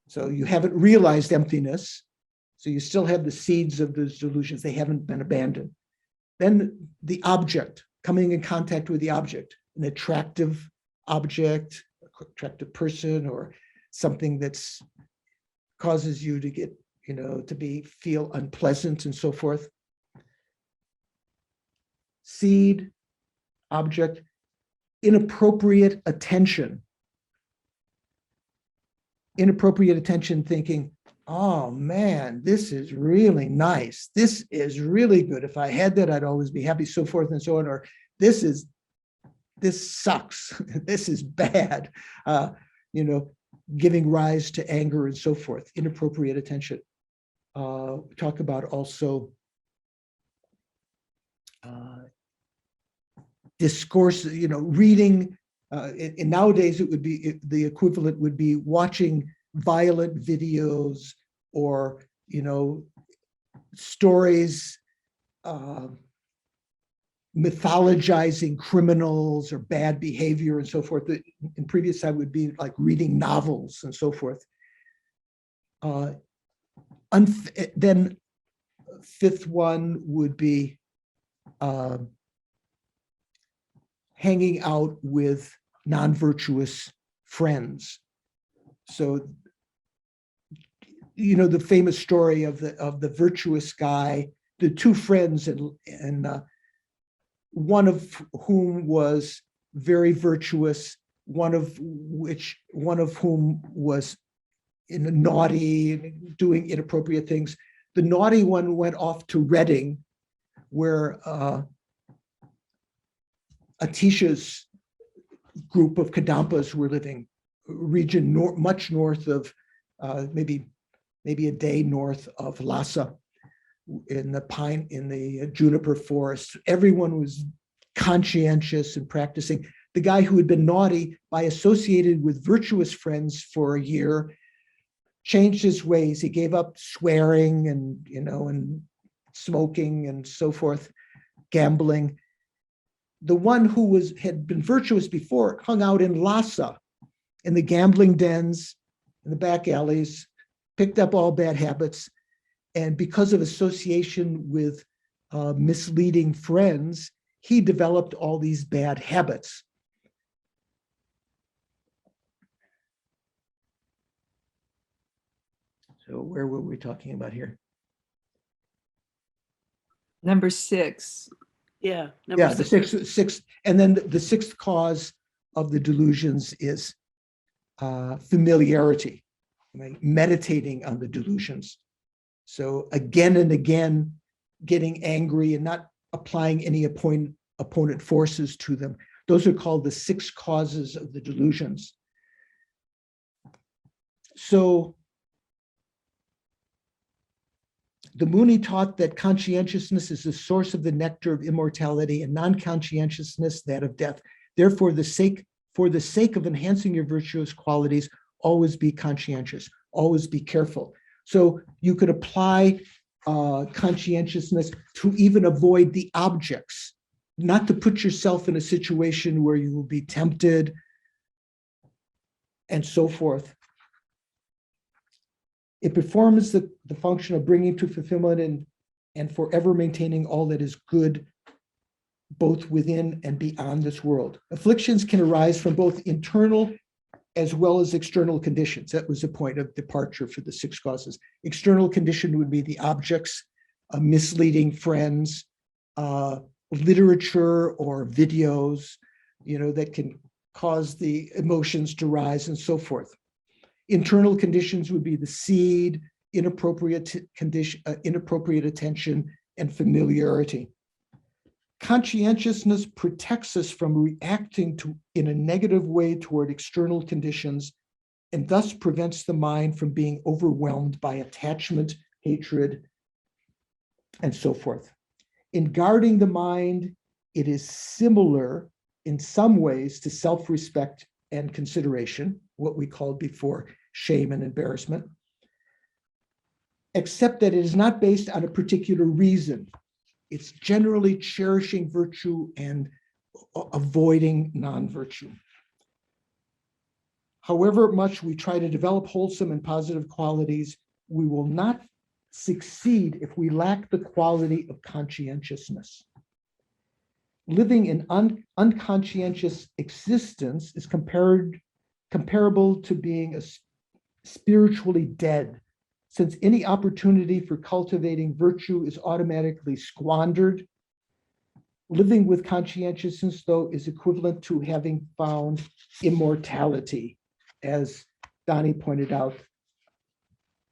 So you haven't realized emptiness, so you still have the seeds of those delusions. They haven't been abandoned. Then the object, coming in contact with the object, an attractive object, attractive person, or something that's causes you to get, to feel unpleasant and so forth. seed, object, inappropriate attention. Inappropriate attention thinking, oh man, this is really nice. This is really good. If I had that, I'd always be happy, so forth and so on. Or this sucks. This is bad. Giving rise to anger and so forth. Inappropriate attention. Talk about also discourse, reading. And nowadays it would be, the equivalent would be watching violent videos or, stories, mythologizing criminals or bad behavior and so forth. In previous time would be like reading novels and so forth. Then fifth one would be hanging out with non-virtuous friends. So, the famous story of the virtuous guy, the two friends, and one of whom was very virtuous, one of whom was naughty, doing inappropriate things. The naughty one went off to Reading, where Atisha's group of Kadampas were living, region much north of, maybe a day north of Lhasa, in the juniper forest. Everyone was conscientious and practicing. The guy who had been naughty, by associated with virtuous friends for a year, changed his ways. He gave up swearing and smoking and so forth, gambling. The one who had been virtuous before hung out in Lhasa, in the gambling dens, in the back alleys, picked up all bad habits. And because of association with misleading friends, he developed all these bad habits. So where were we talking about here? Number 6. Yeah. The sixth, and then the sixth cause of the delusions is familiarity, right? Meditating on the delusions. So again and again, getting angry and not applying any opponent forces to them. Those are called the 6 causes of the delusions. So the Muni taught that conscientiousness is the source of the nectar of immortality, and non-conscientiousness that of death. Therefore, for the sake of enhancing your virtuous qualities, always be conscientious, always be careful. So you could apply conscientiousness to even avoid the objects, not to put yourself in a situation where you will be tempted and so forth. It performs the function of bringing to fulfillment and forever maintaining all that is good, both within and beyond this world. Afflictions can arise from both internal as well as external conditions. That was the point of departure for the 6 causes. External condition would be the objects, misleading friends, literature or videos, that can cause the emotions to rise and so forth. Internal conditions would be the seed, inappropriate attention, and familiarity. Conscientiousness protects us from reacting in a negative way toward external conditions, and thus prevents the mind from being overwhelmed by attachment, hatred, and so forth. In guarding the mind, it is similar in some ways to self-respect and consideration, what we called before shame and embarrassment, except that it is not based on a particular reason. It's generally cherishing virtue and avoiding non-virtue. However much we try to develop wholesome and positive qualities, we will not succeed if we lack the quality of conscientiousness. Living in unconscientious existence is comparable to being spiritually dead, since any opportunity for cultivating virtue is automatically squandered Living with conscientiousness, though, is equivalent to having found immortality, as Donnie pointed out,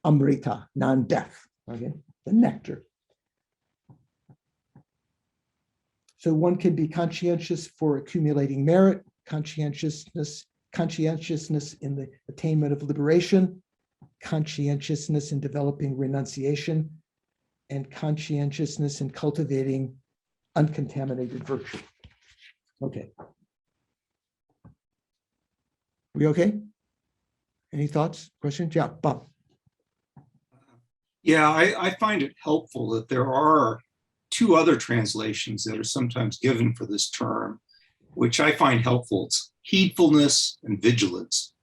amrita, non-death, okay, the nectar. So one can be conscientious for accumulating merit, conscientiousness in the attainment of liberation, conscientiousness in developing renunciation, and conscientiousness in cultivating uncontaminated virtue. Okay. We okay? Any thoughts, questions? Yeah, Bob. Yeah, I find it helpful that there are two other translations that are sometimes given for this term, which I find helpful. It's heedfulness and vigilance.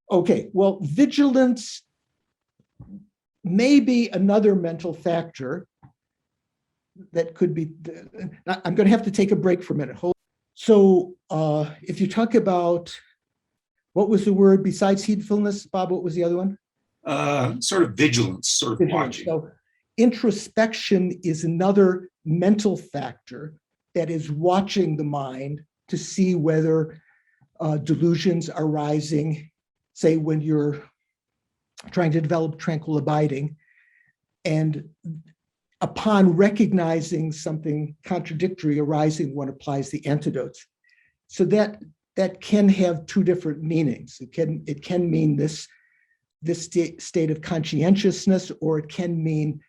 Okay, well, vigilance may be another mental factor that could be, I'm going to have to take a break for a minute. So if you talk about, what was the word besides heedfulness, Bob, what was the other one? Sort of vigilance, sort of watching. So introspection is another mental factor that is watching the mind to see whether delusions are rising, say when you're trying to develop tranquil abiding, and upon recognizing something contradictory arising, one applies the antidotes. So that can have two different meanings. It can mean this state of conscientiousness, or it can mean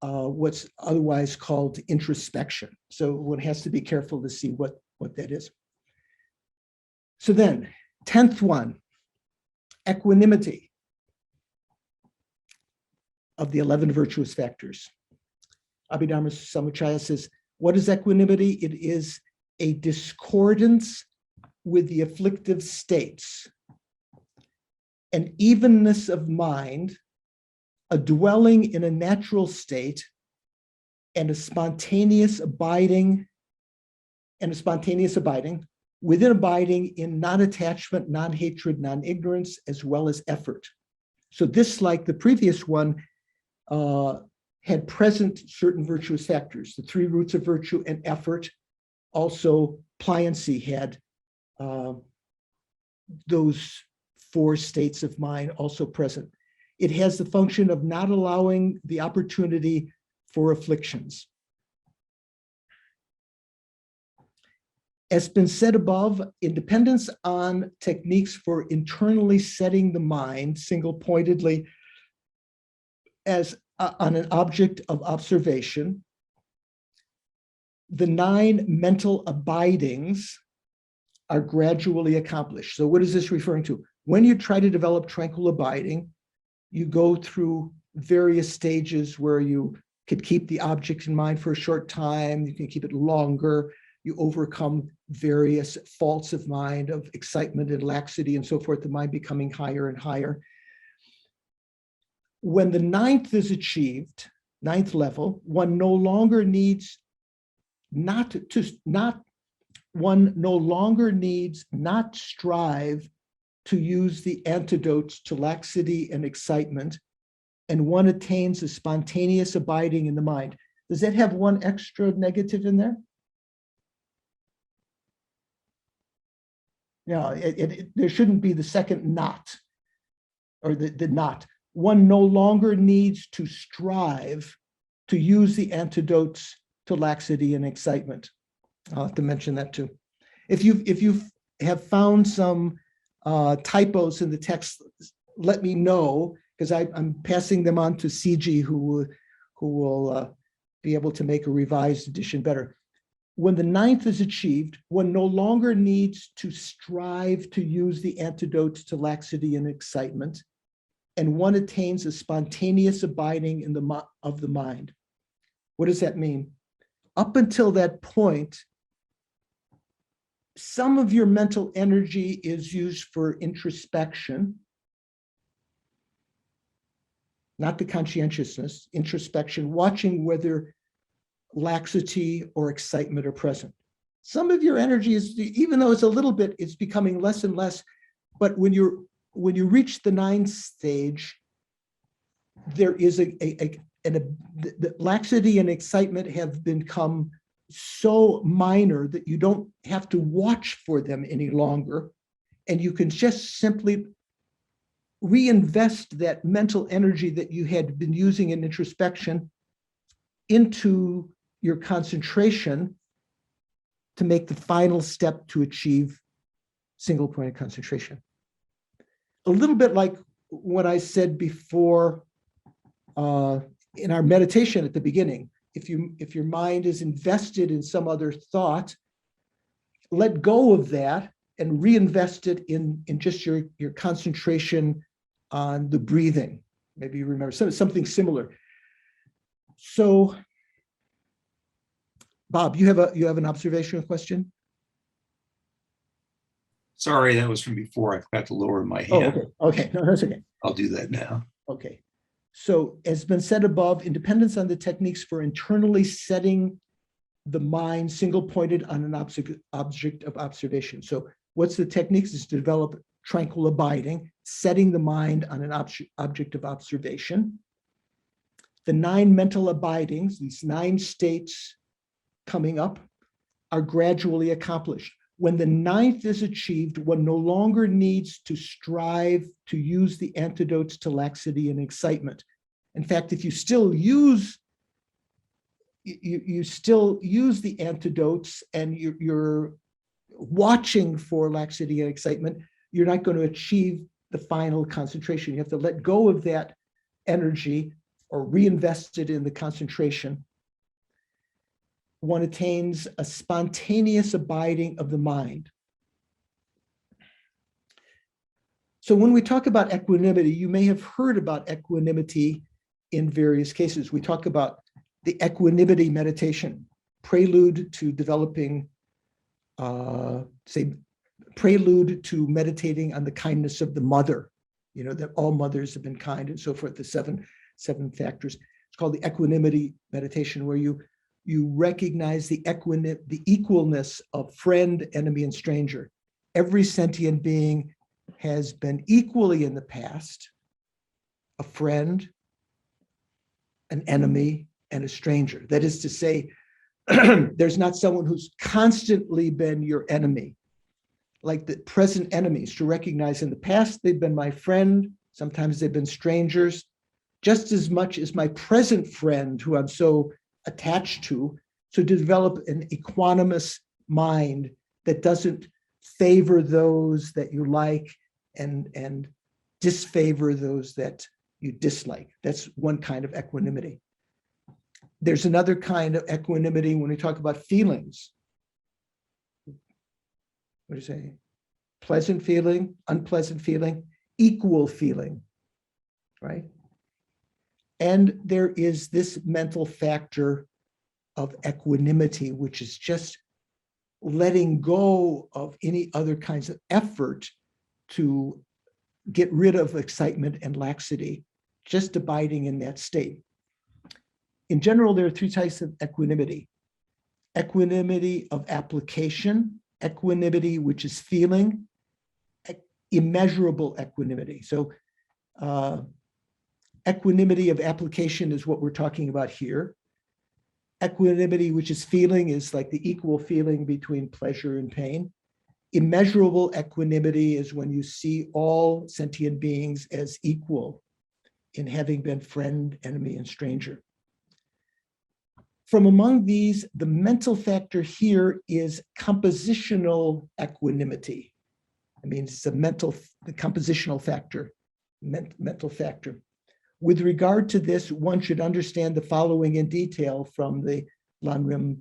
what's otherwise called introspection. So one has to be careful to see what that is. So then, 10th one, equanimity of the 11 virtuous factors. Abhidharma Samuccaya says, what is equanimity? It is a discordance with the afflictive states, an evenness of mind, a dwelling in a natural state, and a spontaneous abiding, within abiding in non-attachment, non-hatred, non-ignorance, as well as effort. So this, like the previous one, had present certain virtuous factors, the 3 roots of virtue and effort. Also, pliancy had those 4 states of mind also present. It has the function of not allowing the opportunity for afflictions. As been said above, independence on techniques for internally setting the mind single-pointedly as on an object of observation, the 9 mental abidings are gradually accomplished. So what is this referring to? When you try to develop tranquil abiding, you go through various stages where you could keep the object in mind for a short time, you can keep it longer, you overcome various faults of mind, of excitement and laxity and so forth, the mind becoming higher and higher. When the 9th is achieved, 9th level, one no longer needs not strive to use the antidotes to laxity and excitement, and one attains a spontaneous abiding in the mind. Does that have one extra negative in there? No, there shouldn't be the second not, or the not. One no longer needs to strive to use the antidotes to laxity and excitement. I'll have to mention that too. If you have found some typos in the text, let me know, because I'm passing them on to CG, who will be able to make a revised edition better. When the 9th is achieved, one no longer needs to strive to use the antidotes to laxity and excitement, and one attains a spontaneous abiding of the mind. What does that mean? Up until that point, some of your mental energy is used for introspection, not the conscientiousness, introspection, watching whether laxity or excitement are present. Some of your energy is, even though it's a little bit, it's becoming less and less, but when you reach the 9th stage, there is the laxity and excitement have become so minor that you don't have to watch for them any longer. And you can just simply reinvest that mental energy that you had been using in introspection into your concentration to make the final step to achieve single point of concentration. A little bit like what I said before in our meditation at the beginning. If your mind is invested in some other thought, let go of that and reinvest it in just your concentration on the breathing. Maybe you remember something similar. So, Bob, you have an observational question? Sorry, that was from before. I forgot to lower my Oh, hand. okay. No, that's okay. I'll do that now. Okay. So, as been said above, independence on the techniques for internally setting the mind single-pointed on an object of observation. So, what's the techniques? Is to develop tranquil abiding, setting the mind on an object of observation. The 9 mental abidings, these 9 states coming up, are gradually accomplished. When the 9th is achieved, one no longer needs to strive to use the antidotes to laxity and excitement. In fact, if you still use you still use the antidotes and you're watching for laxity and excitement, you're not going to achieve the final concentration. You have to let go of that energy or reinvest it in the concentration. One attains a spontaneous abiding of the mind. So when we talk about equanimity, you may have heard about equanimity in various cases. We talk about the equanimity meditation, prelude to developing, prelude to meditating on the kindness of the mother, that all mothers have been kind and so forth, the seven factors. It's called the equanimity meditation, where you recognize the equalness of friend, enemy, and stranger. Every sentient being has been equally in the past a friend, an enemy, and a stranger. That is to say, there's not someone who's constantly been your enemy. Like the present enemies, to recognize in the past they've been my friend, sometimes they've been strangers, just as much as my present friend who I'm so attached to. So to develop an equanimous mind that doesn't favor those that you like and disfavor those that you dislike. That's one kind of equanimity. There's another kind of equanimity when we talk about feelings. What do you say? Pleasant feeling, unpleasant feeling, equal feeling, right? And there is this mental factor of equanimity, which is just letting go of any other kinds of effort to get rid of excitement and laxity, just abiding in that state. In general, there are 3 types of equanimity. Equanimity of application, equanimity which is feeling, immeasurable equanimity. So equanimity of application is what we're talking about here. Equanimity which is feeling is like the equal feeling between pleasure and pain. Immeasurable equanimity is when you see all sentient beings as equal in having been friend, enemy, and stranger. From among these, the mental factor here is compositional equanimity. I mean, it's the compositional factor, mental factor. With regard to this, one should understand the following in detail from the Lanrim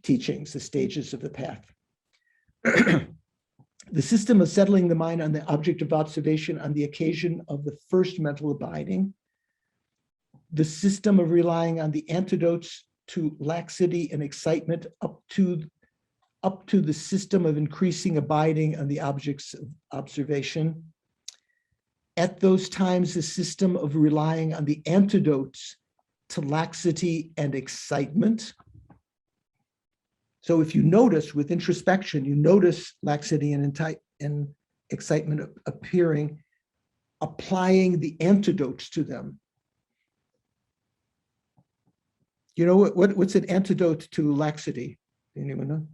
teachings, the stages of the path. The system of settling the mind on the object of observation on the occasion of the first mental abiding, the system of relying on the antidotes to laxity and excitement up to the system of increasing abiding on the objects of observation. At those times, the system of relying on the antidotes to laxity and excitement. So if you notice with introspection, you notice laxity and excitement appearing, applying the antidotes to them. You know what's an antidote to laxity? Anyone know?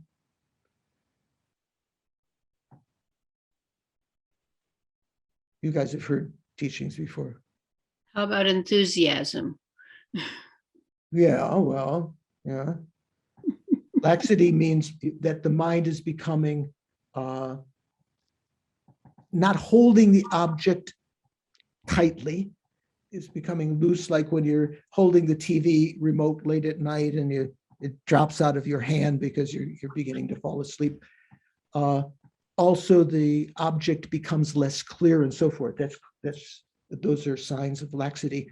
You guys have heard teachings before. How about enthusiasm? Yeah, oh well, yeah. Laxity means that the mind is becoming not holding the object tightly. It's becoming loose, like when you're holding the TV remote late at night and it drops out of your hand because you're beginning to fall asleep. Also, the object becomes less clear and so forth. Those are signs of laxity.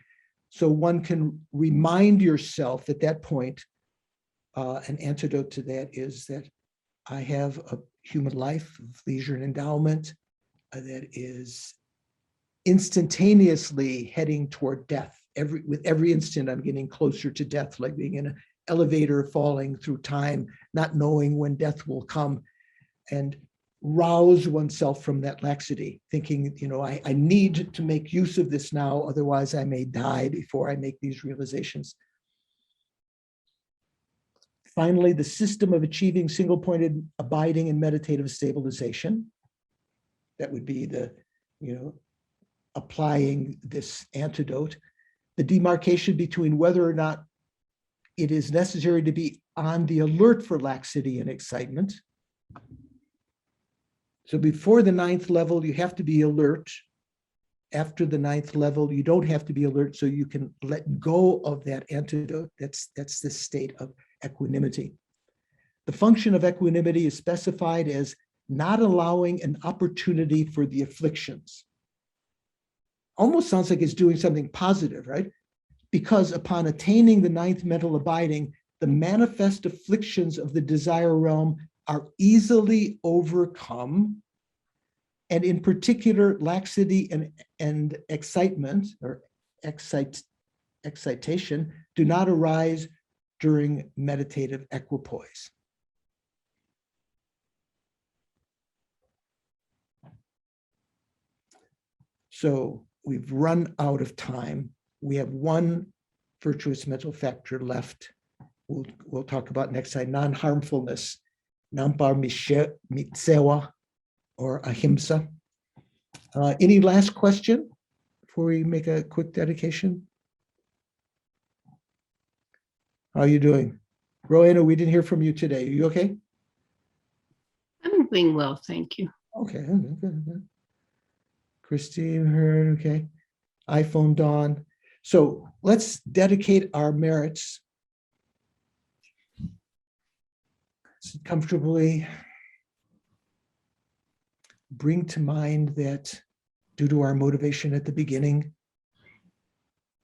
So one can remind yourself at that point, an antidote to that is that I have a human life of leisure and endowment that is instantaneously heading toward death. With every instant, I'm getting closer to death, like being in an elevator falling through time, not knowing when death will come, and rouse oneself from that laxity, thinking, I need to make use of this now, otherwise I may die before I make these realizations. Finally, the system of achieving single-pointed abiding and meditative stabilization. That would be the, applying this antidote. The demarcation between whether or not it is necessary to be on the alert for laxity and excitement. So before the 9th level, you have to be alert. After the 9th level, you don't have to be alert, so you can let go of that antidote. That's the state of equanimity. The function of equanimity is specified as not allowing an opportunity for the afflictions. Almost sounds like it's doing something positive, right? Because upon attaining the 9th mental abiding, the manifest afflictions of the desire realm are easily overcome. And in particular, laxity and excitement or excitation do not arise during meditative equipoise. So we've run out of time. We have one virtuous mental factor left. We'll talk about next time, non-harmfulness, nampa mitsewa, or ahimsa. Any last question before we make a quick dedication? How are you doing? Rowena, we didn't hear from you today. Are you okay? I'm doing well, thank you. Okay. Good. Christine heard, okay. iPhone Dawn. So let's dedicate our merits. Sit comfortably. Bring to mind that due to our motivation at the beginning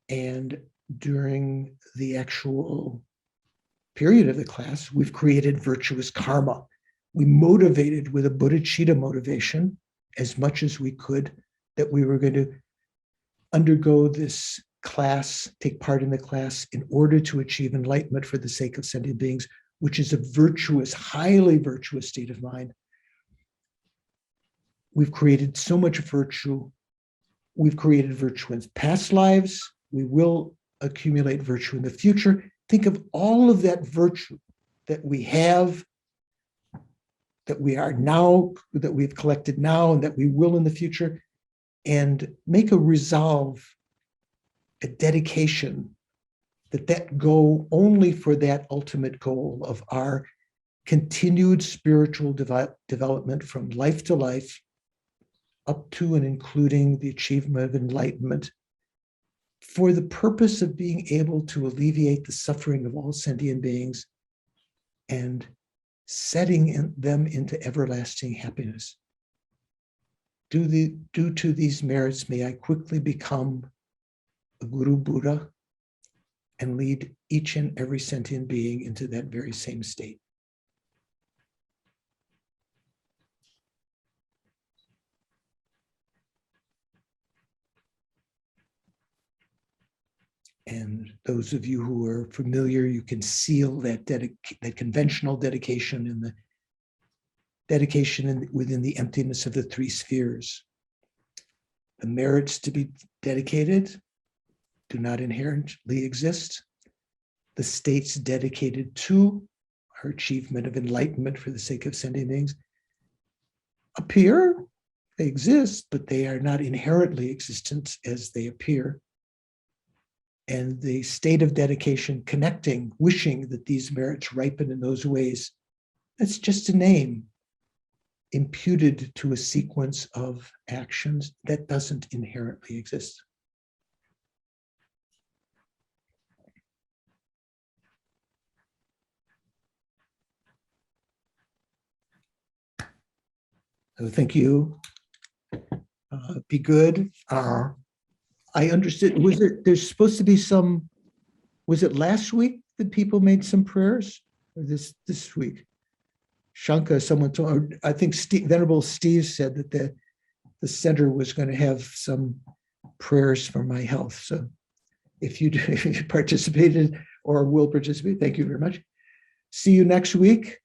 and during the actual period of the class, we've created virtuous karma. We motivated with a bodhicitta motivation as much as we could that we were going to undergo this class, take part in the class in order to achieve enlightenment for the sake of sentient beings, which is a virtuous, highly virtuous state of mind. We've created so much virtue. We've created virtue in past lives. We will accumulate virtue in the future. Think of all of that virtue that we have, that we are now, that we've collected now, and that we will in the future, and make a resolve, a dedication that go only for that ultimate goal of our continued spiritual development from life to life, up to and including the achievement of enlightenment, for the purpose of being able to alleviate the suffering of all sentient beings and setting them into everlasting happiness. Due to these merits, may I quickly become a Guru Buddha and lead each and every sentient being into that very same state. And those of you who are familiar, you can seal that conventional dedication in the dedication within the emptiness of the 3 spheres. The merits to be dedicated do not inherently exist. the states dedicated to our achievement of enlightenment for the sake of sentient beings appear. They exist, but they are not inherently existent as they appear. And the state of dedication, connecting, wishing that these merits ripen in those ways, that's just a name imputed to a sequence of actions that doesn't inherently exist. So thank you. Be good. I understood, there's supposed to be some, was it last week that people made some prayers? Or this week? Shanka, someone told, I think Venerable Steve said that the center was going to have some prayers for my health. So if you participated or will participate, thank you very much. See you next week.